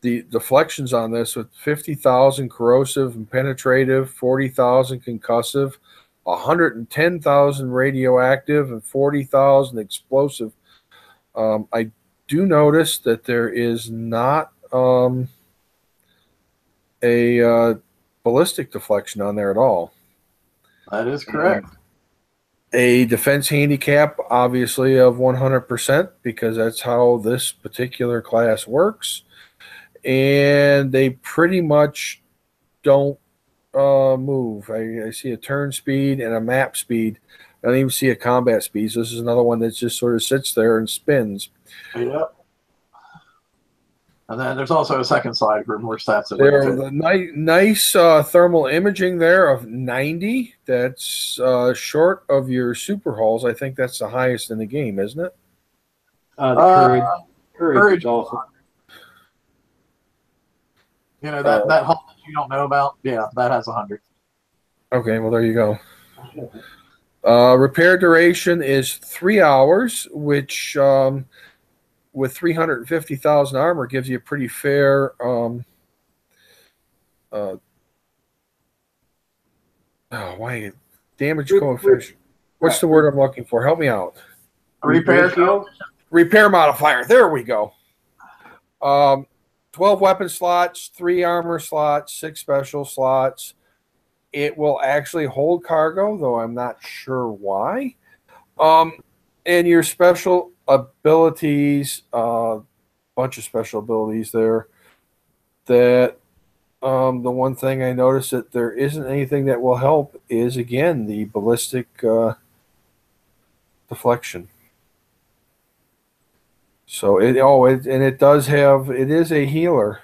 deflections on this, with 50,000 corrosive and penetrative, 40,000 concussive, 110,000 radioactive, and 40,000 explosive. I do notice that there is not a ballistic deflection on there at all. That is correct. A defense handicap, obviously, of 100%, because that's how this particular class works. And they pretty much don't move. I see a turn speed and a map speed. I don't even see a combat speed. So this is another one that just sort of sits there and spins. Yep. And then there's also a second slide for more stats. There's a nice thermal imaging there of 90. That's short of your super hulls. I think that's the highest in the game, isn't it? The courage is also. You know, that hull that you don't know about? Yeah, that has 100. Okay, well, there you go. Repair duration is 3 hours, which with 350,000 armor gives you a pretty fair damage coefficient. What's the word I'm looking for? Help me out. Repair modifier. There we go. 12 weapon slots, 3 armor slots, 6 special slots. It will actually hold cargo, though I'm not sure why. And your special abilities, bunch of special abilities there. That the one thing I noticed that there isn't anything that will help is, again, the ballistic deflection. So it is a healer.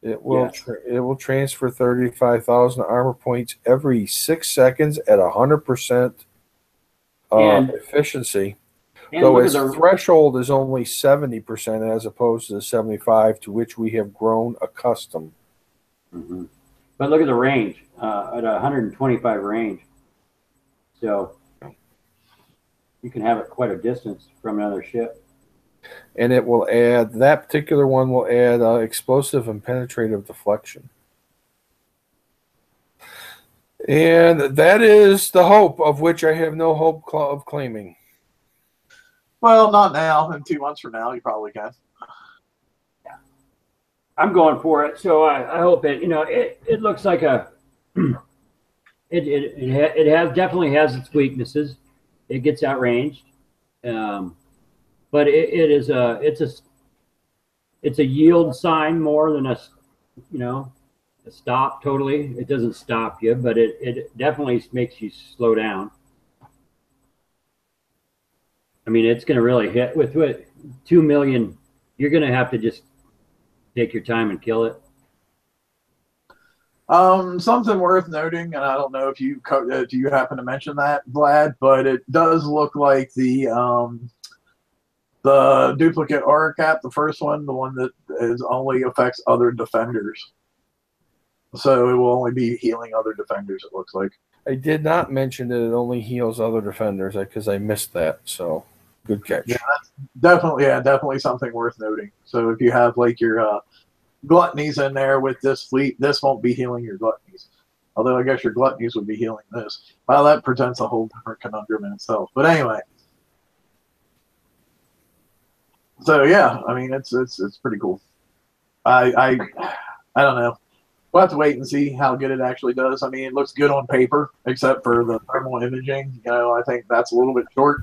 It will it will transfer 35,000 armor points every 6 seconds at 100%. efficiency. And Though look its at the threshold is only 70% as opposed to the 75 to which we have grown accustomed. Mm-hmm. But look at the range at 125 range. So you can have it quite a distance from another ship. And it will add, that particular one will add explosive and penetrative deflection. And that is the hope of which I have no hope of claiming. Well, not now. In 2 months from now, you probably can. Yeah. I'm going for it. So I hope it, it looks like a, it has definitely has its weaknesses. It gets outranged. But it's a yield sign more than a stop totally. It doesn't stop you, but it definitely makes you slow down. I mean, it's going to really hit with 2 million. You're going to have to just take your time and kill it. Something worth noting, and I don't know if you happen to mention that, Vlad, but it does look like the duplicate aura cap, the first one, the one that only affects other defenders. So it will only be healing other defenders, it looks like. I did not mention that it only heals other defenders because I missed that. So good catch. Yeah, that's definitely something worth noting. So if you have like your gluttonies in there with this fleet, this won't be healing your gluttonies. Although I guess your gluttonies would be healing this. Well, that presents a whole different conundrum in itself. But anyway. So yeah, I mean it's pretty cool. I don't know. We'll have to wait and see how good it actually does. I mean, it looks good on paper, except for the thermal imaging. I think that's a little bit short.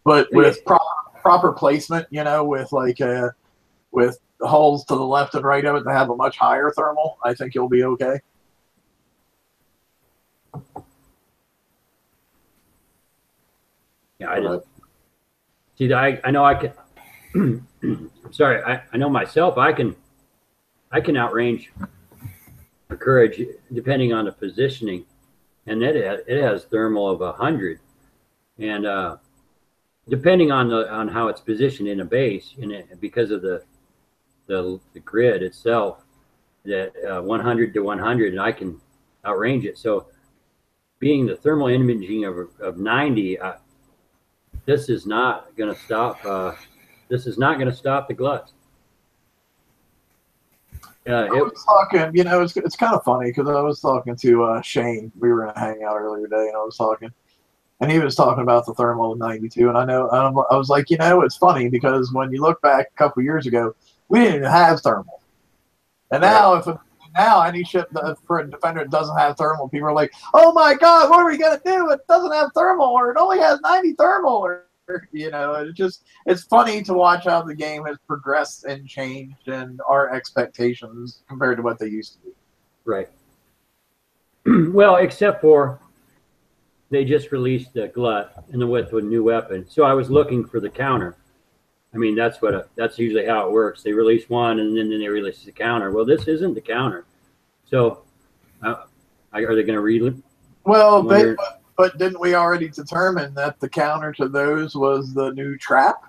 But with proper placement, with with holes to the left and right of it that have a much higher thermal, I think you'll be okay. Yeah, I just see. I know I can. I'm sorry. I know myself. I can outrange a courage depending on the positioning, and it has thermal of 100, and depending on how it's positioned in a base, because of the grid itself, that 100 to 100, and I can outrange it. So, being the thermal imaging of 90, this is not going to stop. This is not going to stop the gluts. I was talking, it's kind of funny because I was talking to Shane. We were in a hangout earlier today, and I was talking, and he was talking about the thermal of 92. And I was like, it's funny because when you look back a couple years ago, we didn't even have thermal, and now now any ship for a defender that doesn't have thermal, people are like, oh my god, what are we gonna do? It doesn't have thermal, or it only has 90 thermal, or it's funny to watch how the game has progressed and changed and our expectations compared to what they used to be. Right. Well, except for they just released the glut and with a new weapon. So I was looking for the counter. I mean, that's usually how it works. They release one and then they release the counter. Well, this isn't the counter. So are they going to read? Well, but didn't we already determine that the counter to those was the new trap?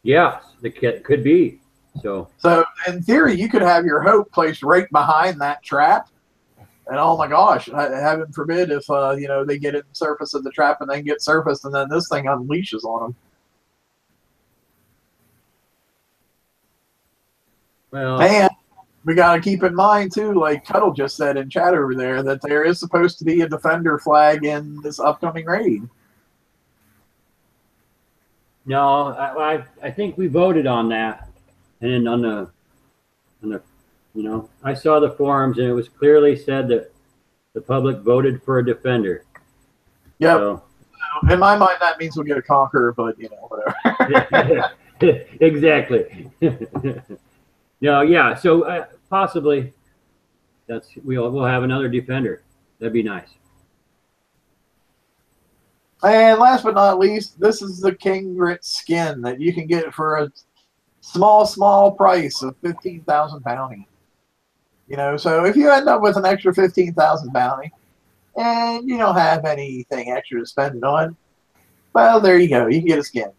Yeah, it could be. So in theory, you could have your hope placed right behind that trap. And oh my gosh, heaven forbid if they get in the surface of the trap and then get surfaced, and then this thing unleashes on them. Well, and we got to keep in mind too, like Cuddle just said in chat over there, that there is supposed to be a defender flag in this upcoming raid. No, I think we voted on that, and on the I saw the forums and it was clearly said that the public voted for a defender. Yeah. So, in my mind, that means we'll get a conqueror, but whatever. Exactly. No, yeah. So possibly we'll have another defender. That'd be nice. And last but not least, this is the King Grit skin that you can get for a small price of 15,000 bounty. So if you end up with an extra 15,000 bounty and you don't have anything extra to spend it on, Well, there you go. You can get a skin.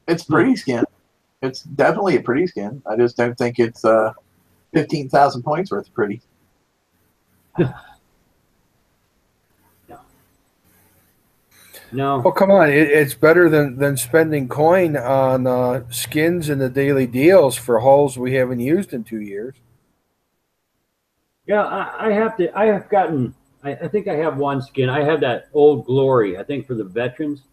It's pretty skin. It's definitely a pretty skin. I just don't think it's 15,000 points worth of pretty. No. Well, come on. It's better than spending coin on skins in the daily deals for hulls we haven't used in 2 years. Yeah, I think I have one skin. I have that Old Glory, I think for the veterans.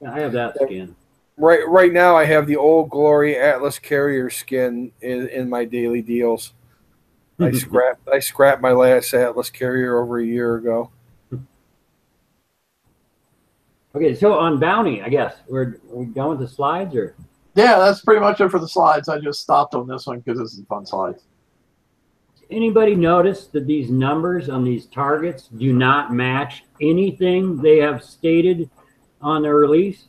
Yeah, I have that skin. Right now, I have the Old Glory Atlas Carrier skin in my daily deals. I scrapped my last Atlas Carrier over a year ago. Okay, so on bounty, I guess we're done with the slides, or Yeah, that's pretty much it for the slides. I just stopped on this one because this is fun slides. anybody notice that these numbers on these targets do not match anything they have stated on the release?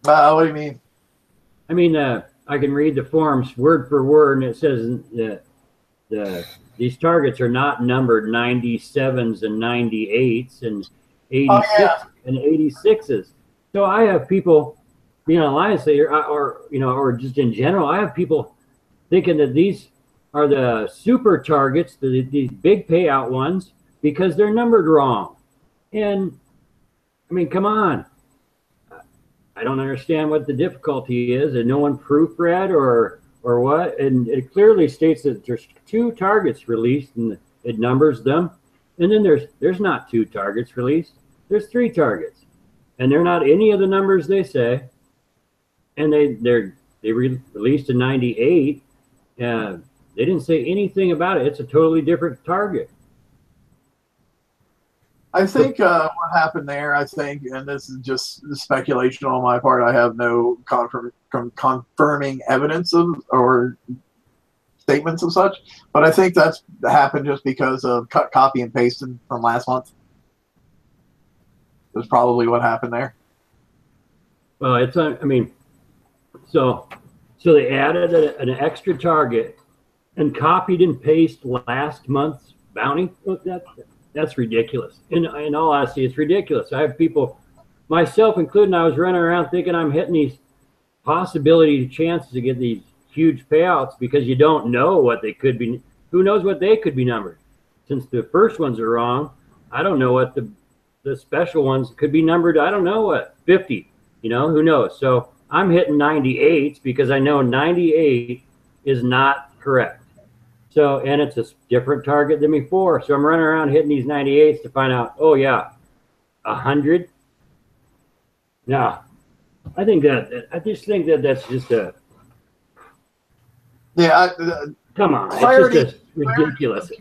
What do you mean? I mean, I can read the forms word for word, and it says that these targets are not numbered 97s and 98s and 86 and 86s. So I have people, online say, or just in general, I have people thinking that these are the super targets, these big payout ones, because they're numbered wrong. And I mean, come on. I don't understand what the difficulty is, and no one proofread or what. And it clearly states that there's 2 targets released, and it numbers them. And then there's not 2 targets released. There's 3 targets, and they're not any of the numbers they say. And they released a 98. They didn't say anything about it. It's a totally different target. I think what happened there, and this is just speculation on my part, I have no confirming evidence of or statements of such, but I think that's happened just because of copy and pasting from last month. That's probably what happened there. Well, so they added an extra target and copied and pasted last month's bounty. Look, that's ridiculous. In all honesty, it's ridiculous. I have people, myself included, I was running around thinking I'm hitting these possibility chances to get these huge payouts because you don't know what they could be. Who knows what they could be numbered? Since the first ones are wrong, I don't know what the special ones could be numbered. I don't know what, 50, who knows? So I'm hitting 98s because I know 98 is not correct. So, and it's a different target than before. So I'm running around hitting these 98s to find out, oh yeah, 100. No, I just think that that's just a. Yeah. Come on, clarity, it's just ridiculous.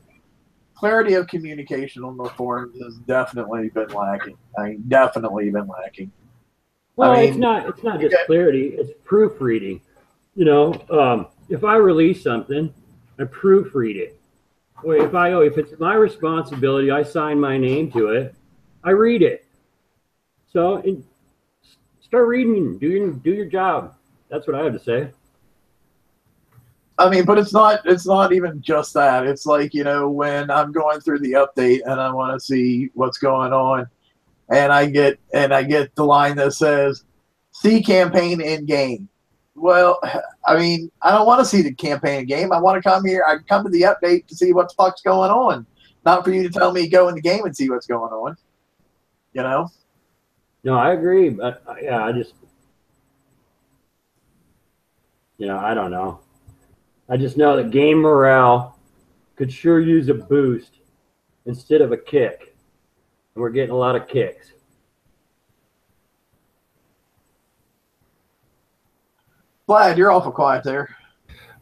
Clarity of communication on the forums has definitely been lacking. Definitely been lacking. Well, it's not just clarity; it's proofreading. If I release something, I proofread it. If it's my responsibility, I sign my name to it. I read it. So start reading. Do your job. That's what I have to say. But it's not even just that. It's like, when I'm going through the update and I want to see what's going on, and I get the line that says, "See campaign in game." Well, I don't want to see the campaign game. I want to come here. I come to the update to see what the fuck's going on, not for you to tell me go in the game and see what's going on. No, I agree, but I just, I don't know. I just know that game morale could sure use a boost instead of a kick, and we're getting a lot of kicks. Vlad, you're awful quiet there.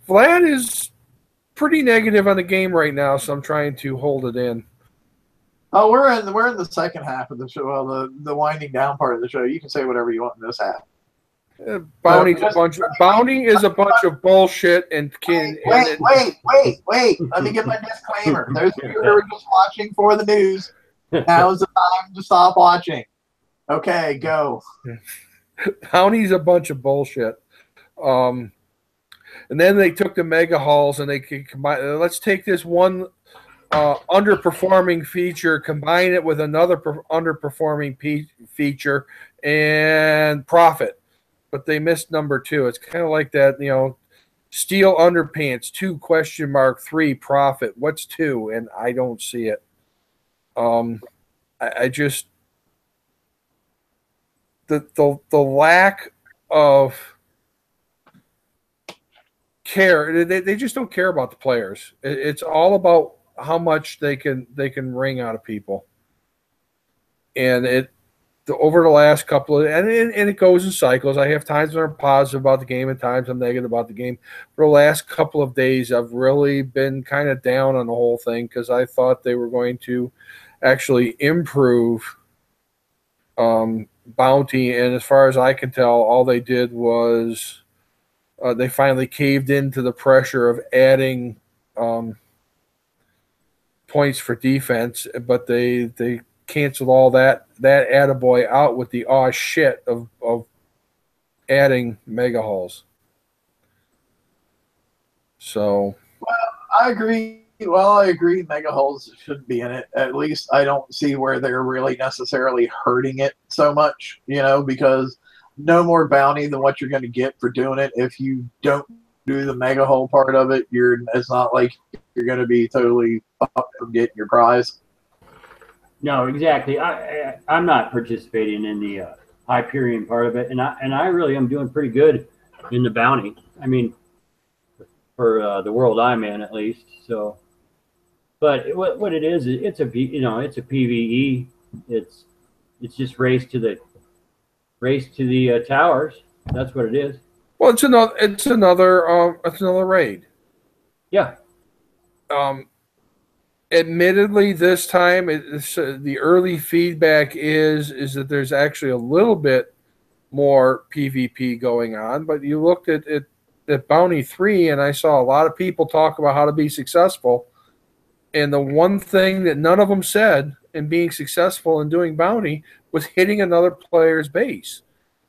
Vlad is pretty negative on the game right now, so I'm trying to hold it in. Oh, we're in the second half of the show. Well, the winding down part of the show. You can say whatever you want in this half. Bounty is a bunch of bullshit and wait. Let me get my disclaimer. Those of you who are just watching for the news, now's the time to stop watching. Okay, go. Bounty's a bunch of bullshit. And then they took the mega halls and they could combine. Let's take this one underperforming feature, combine it with another underperforming feature, and profit. But they missed number 2. It's kind of like that, steel underpants 2 ? 3 profit. What's 2? And I don't see it. I just the lack of care. They just don't care about the players. It's all about how much they can wring out of people. And over the last couple of and it goes in cycles. I have times when I'm positive about the game and times I'm negative about the game. For the last couple of days, I've really been kind of down on the whole thing because I thought they were going to actually improve bounty, and as far as I can tell, all they did was they finally caved into the pressure of adding points for defense, but they canceled all that attaboy out with the shit of adding mega hulls. So I agree. Well, I agree mega hulls should be in it. At least I don't see where they're really necessarily hurting it so much, because no more bounty than what you're going to get for doing it. If you don't do the mega hull part of it, it's not like you're going to be totally up from getting your prize. No, exactly. I'm not participating in the Hyperion part of it, and I really am doing pretty good in the bounty. I mean, for the world I'm in, at least. So, but what it is, it's a PVE. It's just race to the towers. That's what it is. Well, it's another raid. Yeah. Admittedly, this time the early feedback is that there's actually a little bit more PvP going on. But you looked at Bounty 3, and I saw a lot of people talk about how to be successful. And the one thing that none of them said in being successful in doing Bounty was hitting another player's base.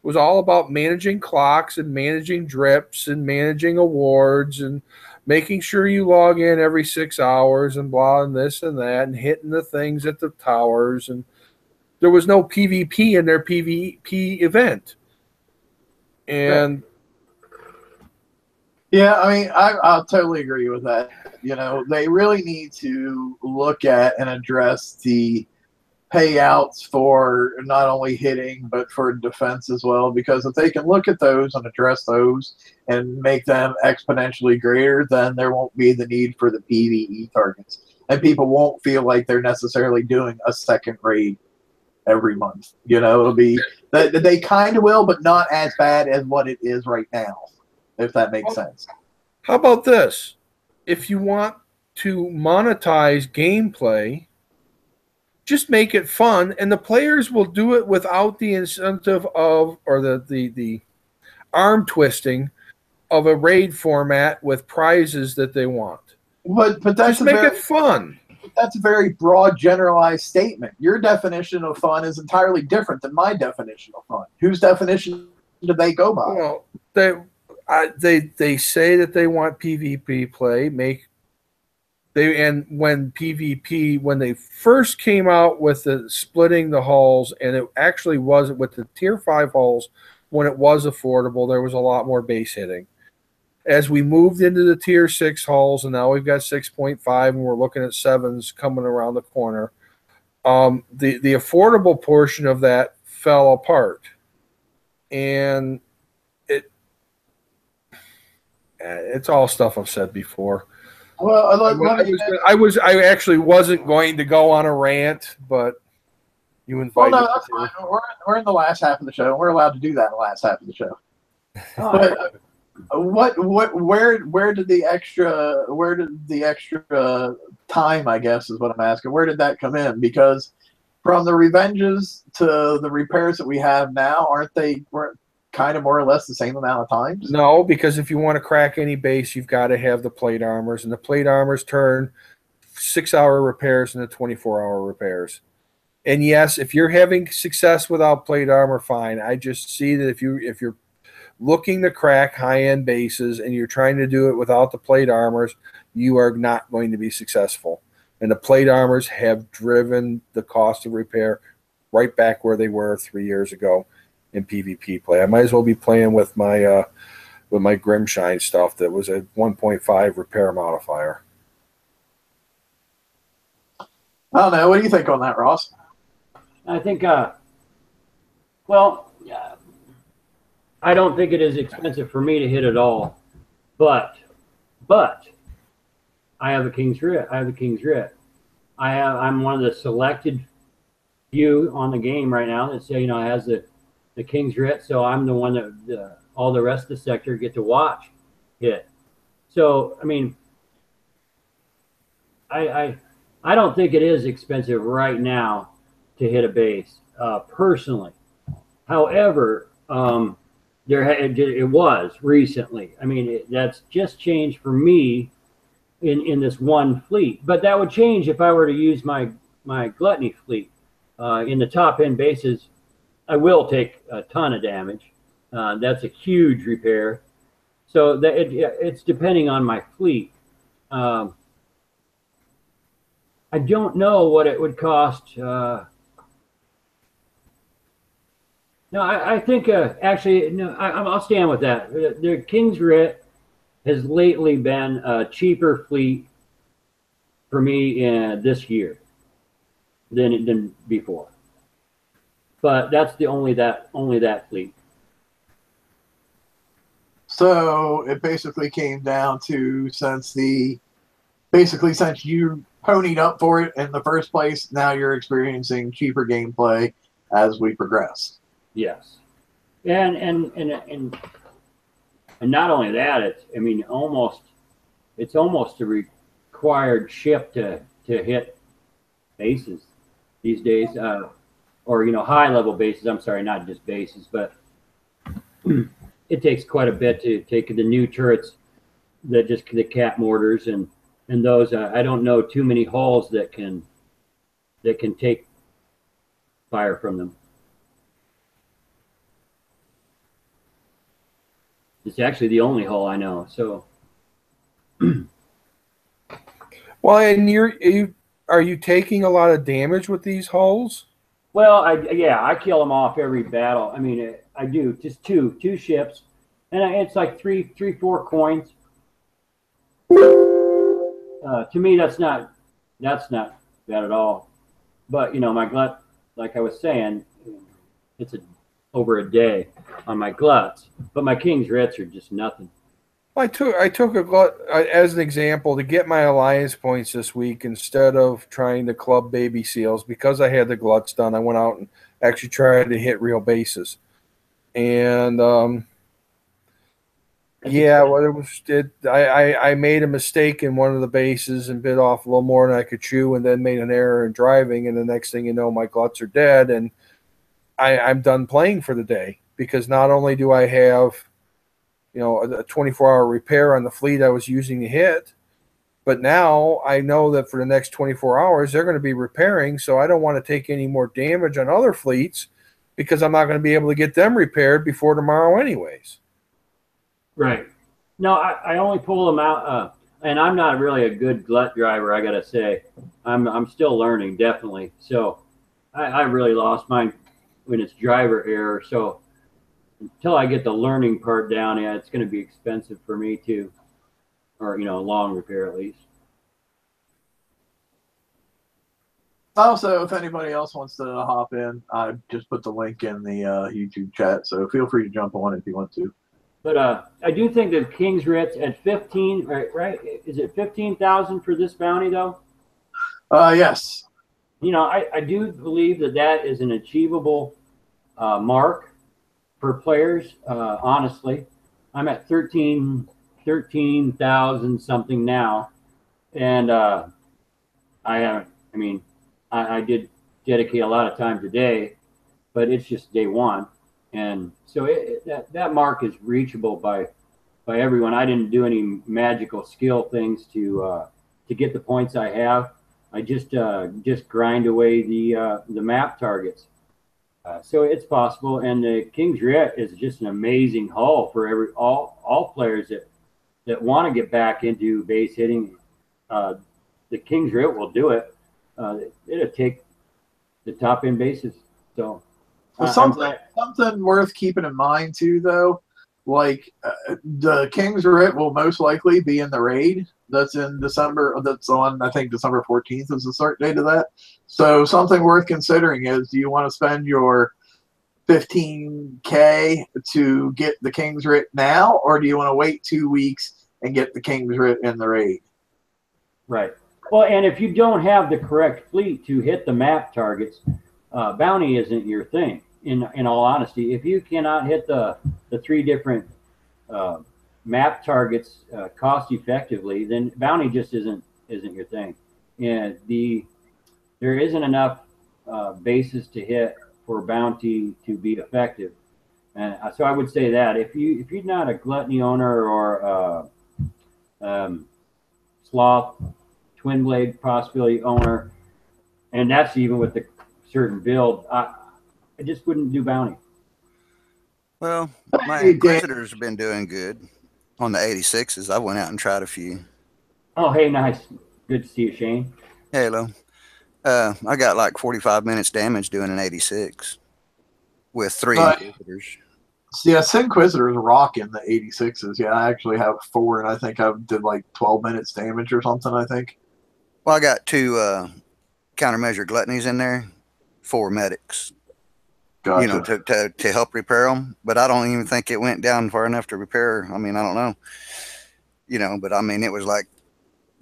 It was all about managing clocks and managing drips and managing awards and making sure you log in every 6 hours and blah and this and that and hitting the things at the towers. And there was no PvP in their PvP event. And yeah, I mean, I'll totally agree with that. They really need to look at and address the payouts for not only hitting but for defense as well, because if they can look at those and address those and make them exponentially greater, then there won't be the need for the PvE targets, and people won't feel like they're necessarily doing a second raid every month. It'll be that they kind of will, but not as bad as what it is right now, if that makes sense. How about this? If you want to monetize gameplay, just make it fun, and the players will do it without the incentive of, or the arm twisting of a raid format with prizes that they want. But that's just make it fun. That's a very broad, generalized statement. Your definition of fun is entirely different than my definition of fun. Whose definition do they go by? Well, they say that they want PvP play. When they first came out with the splitting the hulls, and it actually was with the tier 5 hulls, when it was affordable, there was a lot more base hitting. As we moved into the tier 6 hulls, and now we've got 6.5, and we're looking at 7s coming around the corner, the affordable portion of that fell apart. And it's all stuff I've said before. Well, I actually wasn't going to go on a rant, but you invited me. That's fine. We're in the last half of the show. We're allowed to do that in the last half of the show. But where did the extra time, I guess, is what I'm asking. Where did that come in? Because from the revenges to the repairs that we have now, weren't kind of more or less the same amount of times? No, because if you want to crack any base, you've got to have the plate armors, and the plate armors turn 6-hour repairs into 24-hour repairs. And yes, if you're having success without plate armor, fine. I just see that if you're looking to crack high-end bases and you're trying to do it without the plate armors, you are not going to be successful. And the plate armors have driven the cost of repair right back where they were 3 years ago in PvP play. I might as well be playing with my Grimshine stuff that was a 1.5 repair modifier. I don't know. What do you think on that, Ross? I think, well, I don't think it is expensive for me to hit it all, but I have a King's Writ. I'm one of the selected few on the game right now that say, has the King's Writ. So I'm the one that all the rest of the sector get to watch hit. So, I mean, I don't think it is expensive right now to hit a base, personally. However, it was recently. I mean, that's just changed for me in this one fleet. But that would change if I were to use my Gluttony fleet. In the top end bases, I will take a ton of damage. That's a huge repair. So that it's depending on my fleet. I don't know what it would cost. No, I think actually, no, I'll stand with that. The King's Writ has lately been a cheaper fleet for me this year than before. But that's only that fleet. So it basically came down to since you ponied up for it in the first place, now you're experiencing cheaper gameplay as we progress. Yes, and not only that, it's almost a required ship to hit bases these days, or high level bases. I'm sorry, not just bases, but it takes quite a bit to take the new turrets that just the cat mortars and those. I don't know too many hulls that can take fire from them. It's actually the only hull I know. So, well, and are you taking a lot of damage with these hulls? Well, I kill them off every battle. I mean, I do just two ships, and it's like three, 4 coins. To me, that's not bad at all. But my glut, like I was saying, it's over a day on my gluts, but my King's Writs are just nothing. I took a glut as an example to get my alliance points this week. Instead of trying to club baby seals, because I had the gluts done, I went out and actually tried to hit real bases. And I made a mistake in one of the bases and bit off a little more than I could chew, and then made an error in driving. And the next thing you know, my gluts are dead, and I'm done playing for the day, because not only do I have a 24-hour repair on the fleet I was using to hit, but now I know that for the next 24 hours they're going to be repairing, so I don't want to take any more damage on other fleets because I'm not going to be able to get them repaired before tomorrow anyways. Right. No, I only pull them out, and I'm not really a good glut driver, I got to say. I'm still learning, definitely. So I really lost mine when it's driver error, so until I get the learning part down, it's going to be expensive for me too, or long repair at least. Also, if anybody else wants to hop in, I just put the link in the YouTube chat, so feel free to jump on if you want to. But I do think that King's Writs at 15, right? Is it 15,000 for this bounty though? Yes. I do believe that is an achievable mark for players. Honestly, I'm at 13,000 something now, and I did dedicate a lot of time today, but it's just day one, and so that mark is reachable by everyone. I didn't do any magical skill things to get the points I have. I just grind away the map targets. So it's possible, and the King's Writ is just an amazing hull for all players that want to get back into base hitting. The the King's Writ will do it. It'll take the top end bases. So Well, something worth keeping in mind too, though, like the King's Writ will most likely be in the raid. That's in December. That's on, I think, December 14th is the start date of that. So something worth considering is, do you want to spend your $15K to get the King's Writ now, or do you want to wait 2 weeks and get the King's Writ in the raid? Right. Well, and if you don't have the correct fleet to hit the map targets, bounty isn't your thing. In all honesty, if you cannot hit the 3 different map targets cost effectively, then bounty just isn't your thing. And there isn't enough bases to hit for bounty to be effective. And so I would say that if you're not a gluttony owner or sloth twin blade possibility owner, and that's even with the certain build, I just wouldn't do bounty. Well, my Inquisitors have been doing good on the 86s. I went out and tried a few. Oh, hey, nice. Good to see you, Shane. Hey, hello. I got like 45 minutes damage doing an 86 with 3 Inquisitors. Yeah, Inquisitors rocking the 86s. Yeah, I actually have 4, and I think I did like 12 minutes damage or something, I think. Well, I got 2 countermeasure gluttonies in there, 4 medics. Gotcha. You know, to help repair them, but I don't even think it went down far enough to repair. I mean, I don't know, you know, but I mean, it was like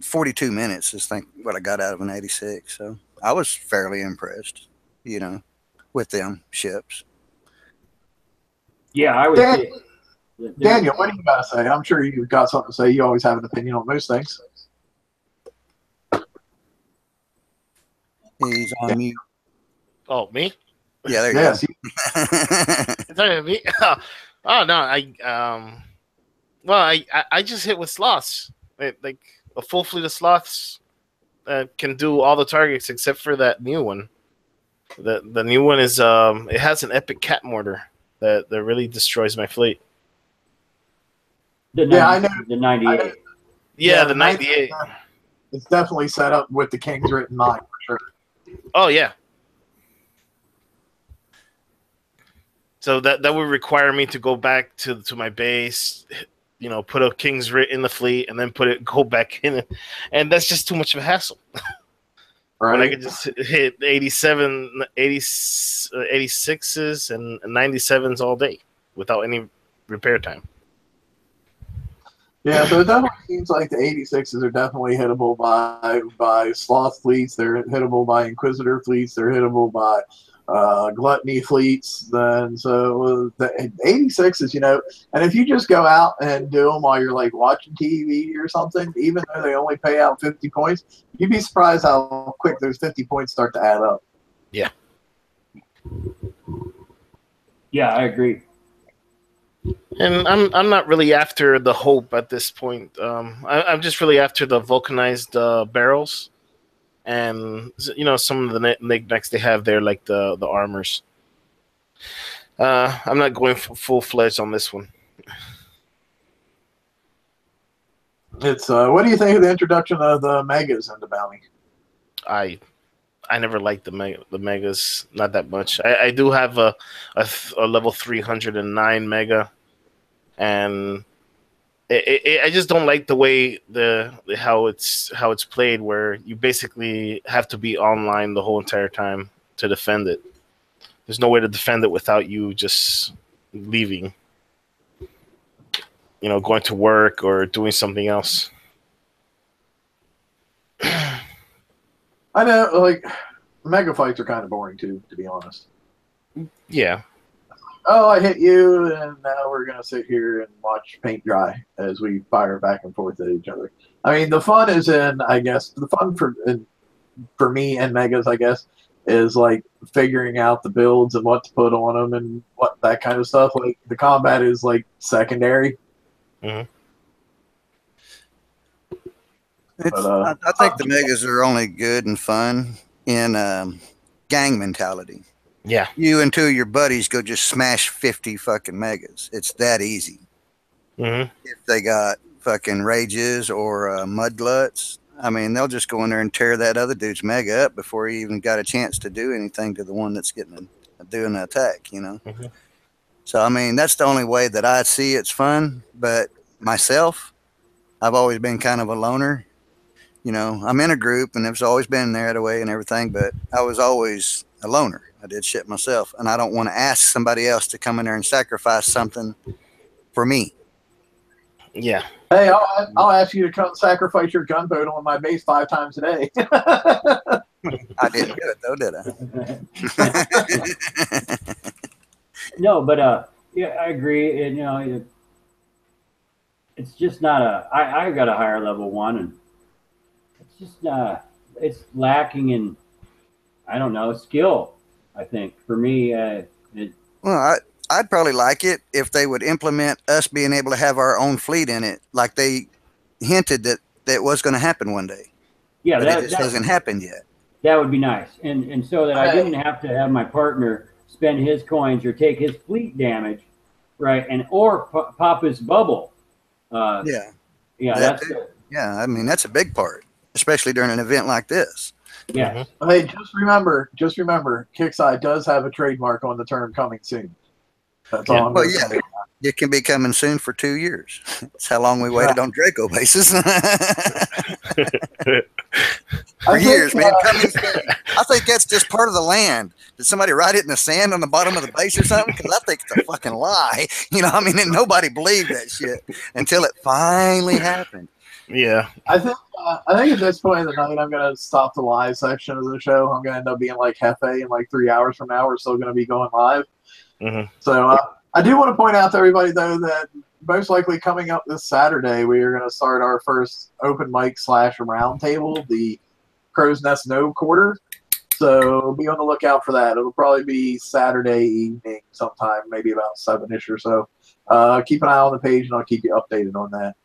42 minutes is what I got out of an 86. So I was fairly impressed, you know, with them ships. Yeah, I would say. Daniel, what do you got to say? I'm sure you've got something to say. You always have an opinion on most things. He's on mute. Oh, me? Yeah, there you go. You're talking to me? Oh no, I just hit with sloths. Like a full fleet of sloths can do all the targets except for that new one. The new one is it has an epic cat mortar that really destroys my fleet. I know the 98. Yeah, the 98. It's definitely set up with the King's Writ in mind for sure. Oh yeah. So that would require me to go back to my base, you know, put a King's Writ in the fleet, and then go back in, and that's just too much of a hassle. Right. When I could just hit 87, 86s and 97s all day without any repair time. Yeah, so it definitely seems like the 86s are definitely hittable by sloth fleets. They're hittable by Inquisitor fleets. They're hittable by gluttony fleets. Then so the 86s, you know, and if you just go out and do them while you're like watching TV or something, even though they only pay out 50 points, you'd be surprised how quick those 50 points start to add up. Yeah. Yeah, I agree. And I'm not really after the hope at this point. I'm just really after the vulcanized barrels, and you know, some of the knickknacks they have there, like the armors. I'm not going full fledged on this one. It's what do you think of the introduction of the megas into bounty? I never liked the megas, not that much. I do have a level 309 mega, and I just don't like the way how it's played, where you basically have to be online the whole entire time to defend it. There's no way to defend it without you just leaving, you know, going to work or doing something else. I know, like, mega fights are kind of boring too, to be honest. Yeah. Oh, I hit you, and now we're gonna sit here and watch paint dry as we fire back and forth at each other. I mean, the fun is in, I guess, the fun for me and megas, I guess, is like figuring out the builds and what to put on them and what that kind of stuff. Like the combat is like secondary. Mm-hmm. I think the megas are only good and fun in gang mentality. Yeah. You and 2 of your buddies go just smash 50 fucking megas. It's that easy. Mm-hmm. If they got fucking rages or mud gluts, I mean, they'll just go in there and tear that other dude's mega up before he even got a chance to do anything to the one that's doing the attack, you know? Mm-hmm. So, I mean, that's the only way that I see it's fun. But myself, I've always been kind of a loner. You know, I'm in a group and it's always been there that way and everything, but I was always a loner. I did shit myself. And I don't want to ask somebody else to come in there and sacrifice something for me. Yeah. Hey, I'll ask you to come sacrifice your gunboat on my base 5 times a day. I didn't do it though, did I? No, but yeah, I agree. And you know, it's just not I got a higher level one, and it's just it's lacking in, I don't know, skill. I think for me, Well, I'd probably like it if they would implement us being able to have our own fleet in it, like they hinted that was going to happen one day. yeah, but that it just hasn't happened yet. That would be nice, and so that I didn't have to have my partner spend his coins or take his fleet damage, right? And or pop his bubble. Yeah, that's good. Yeah. I mean, that's a big part, especially during an event like this. Yeah. Hey, just remember, Kickside does have a trademark on the term "coming soon." That's all I'm going to say. It can be coming soon for 2 years. That's how long we waited on Draco bases. For years, man. Coming soon. I think that's just part of the land. Did somebody write it in the sand on the bottom of the base or something? Because I think it's a fucking lie. You know, I mean, and nobody believed that shit until it finally happened. Yeah. I think at this point in the night, I'm going to stop the live section of the show. I'm going to end up being like Hefe in like 3 hours from now. We're still going to be going live. Mm-hmm. So I do want to point out to everybody, though, that most likely coming up this Saturday, we are going to start our first open mic / roundtable, the Crow's Nest No Quarter. So be on the lookout for that. It'll probably be Saturday evening sometime, maybe about 7-ish or so. Keep an eye on the page, and I'll keep you updated on that.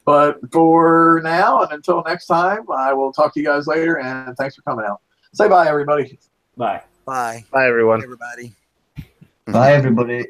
But for now, and until next time, I will talk to you guys later, and thanks for coming out. Say bye, everybody. Bye. Bye. Bye, everyone. Everybody. Bye, everybody.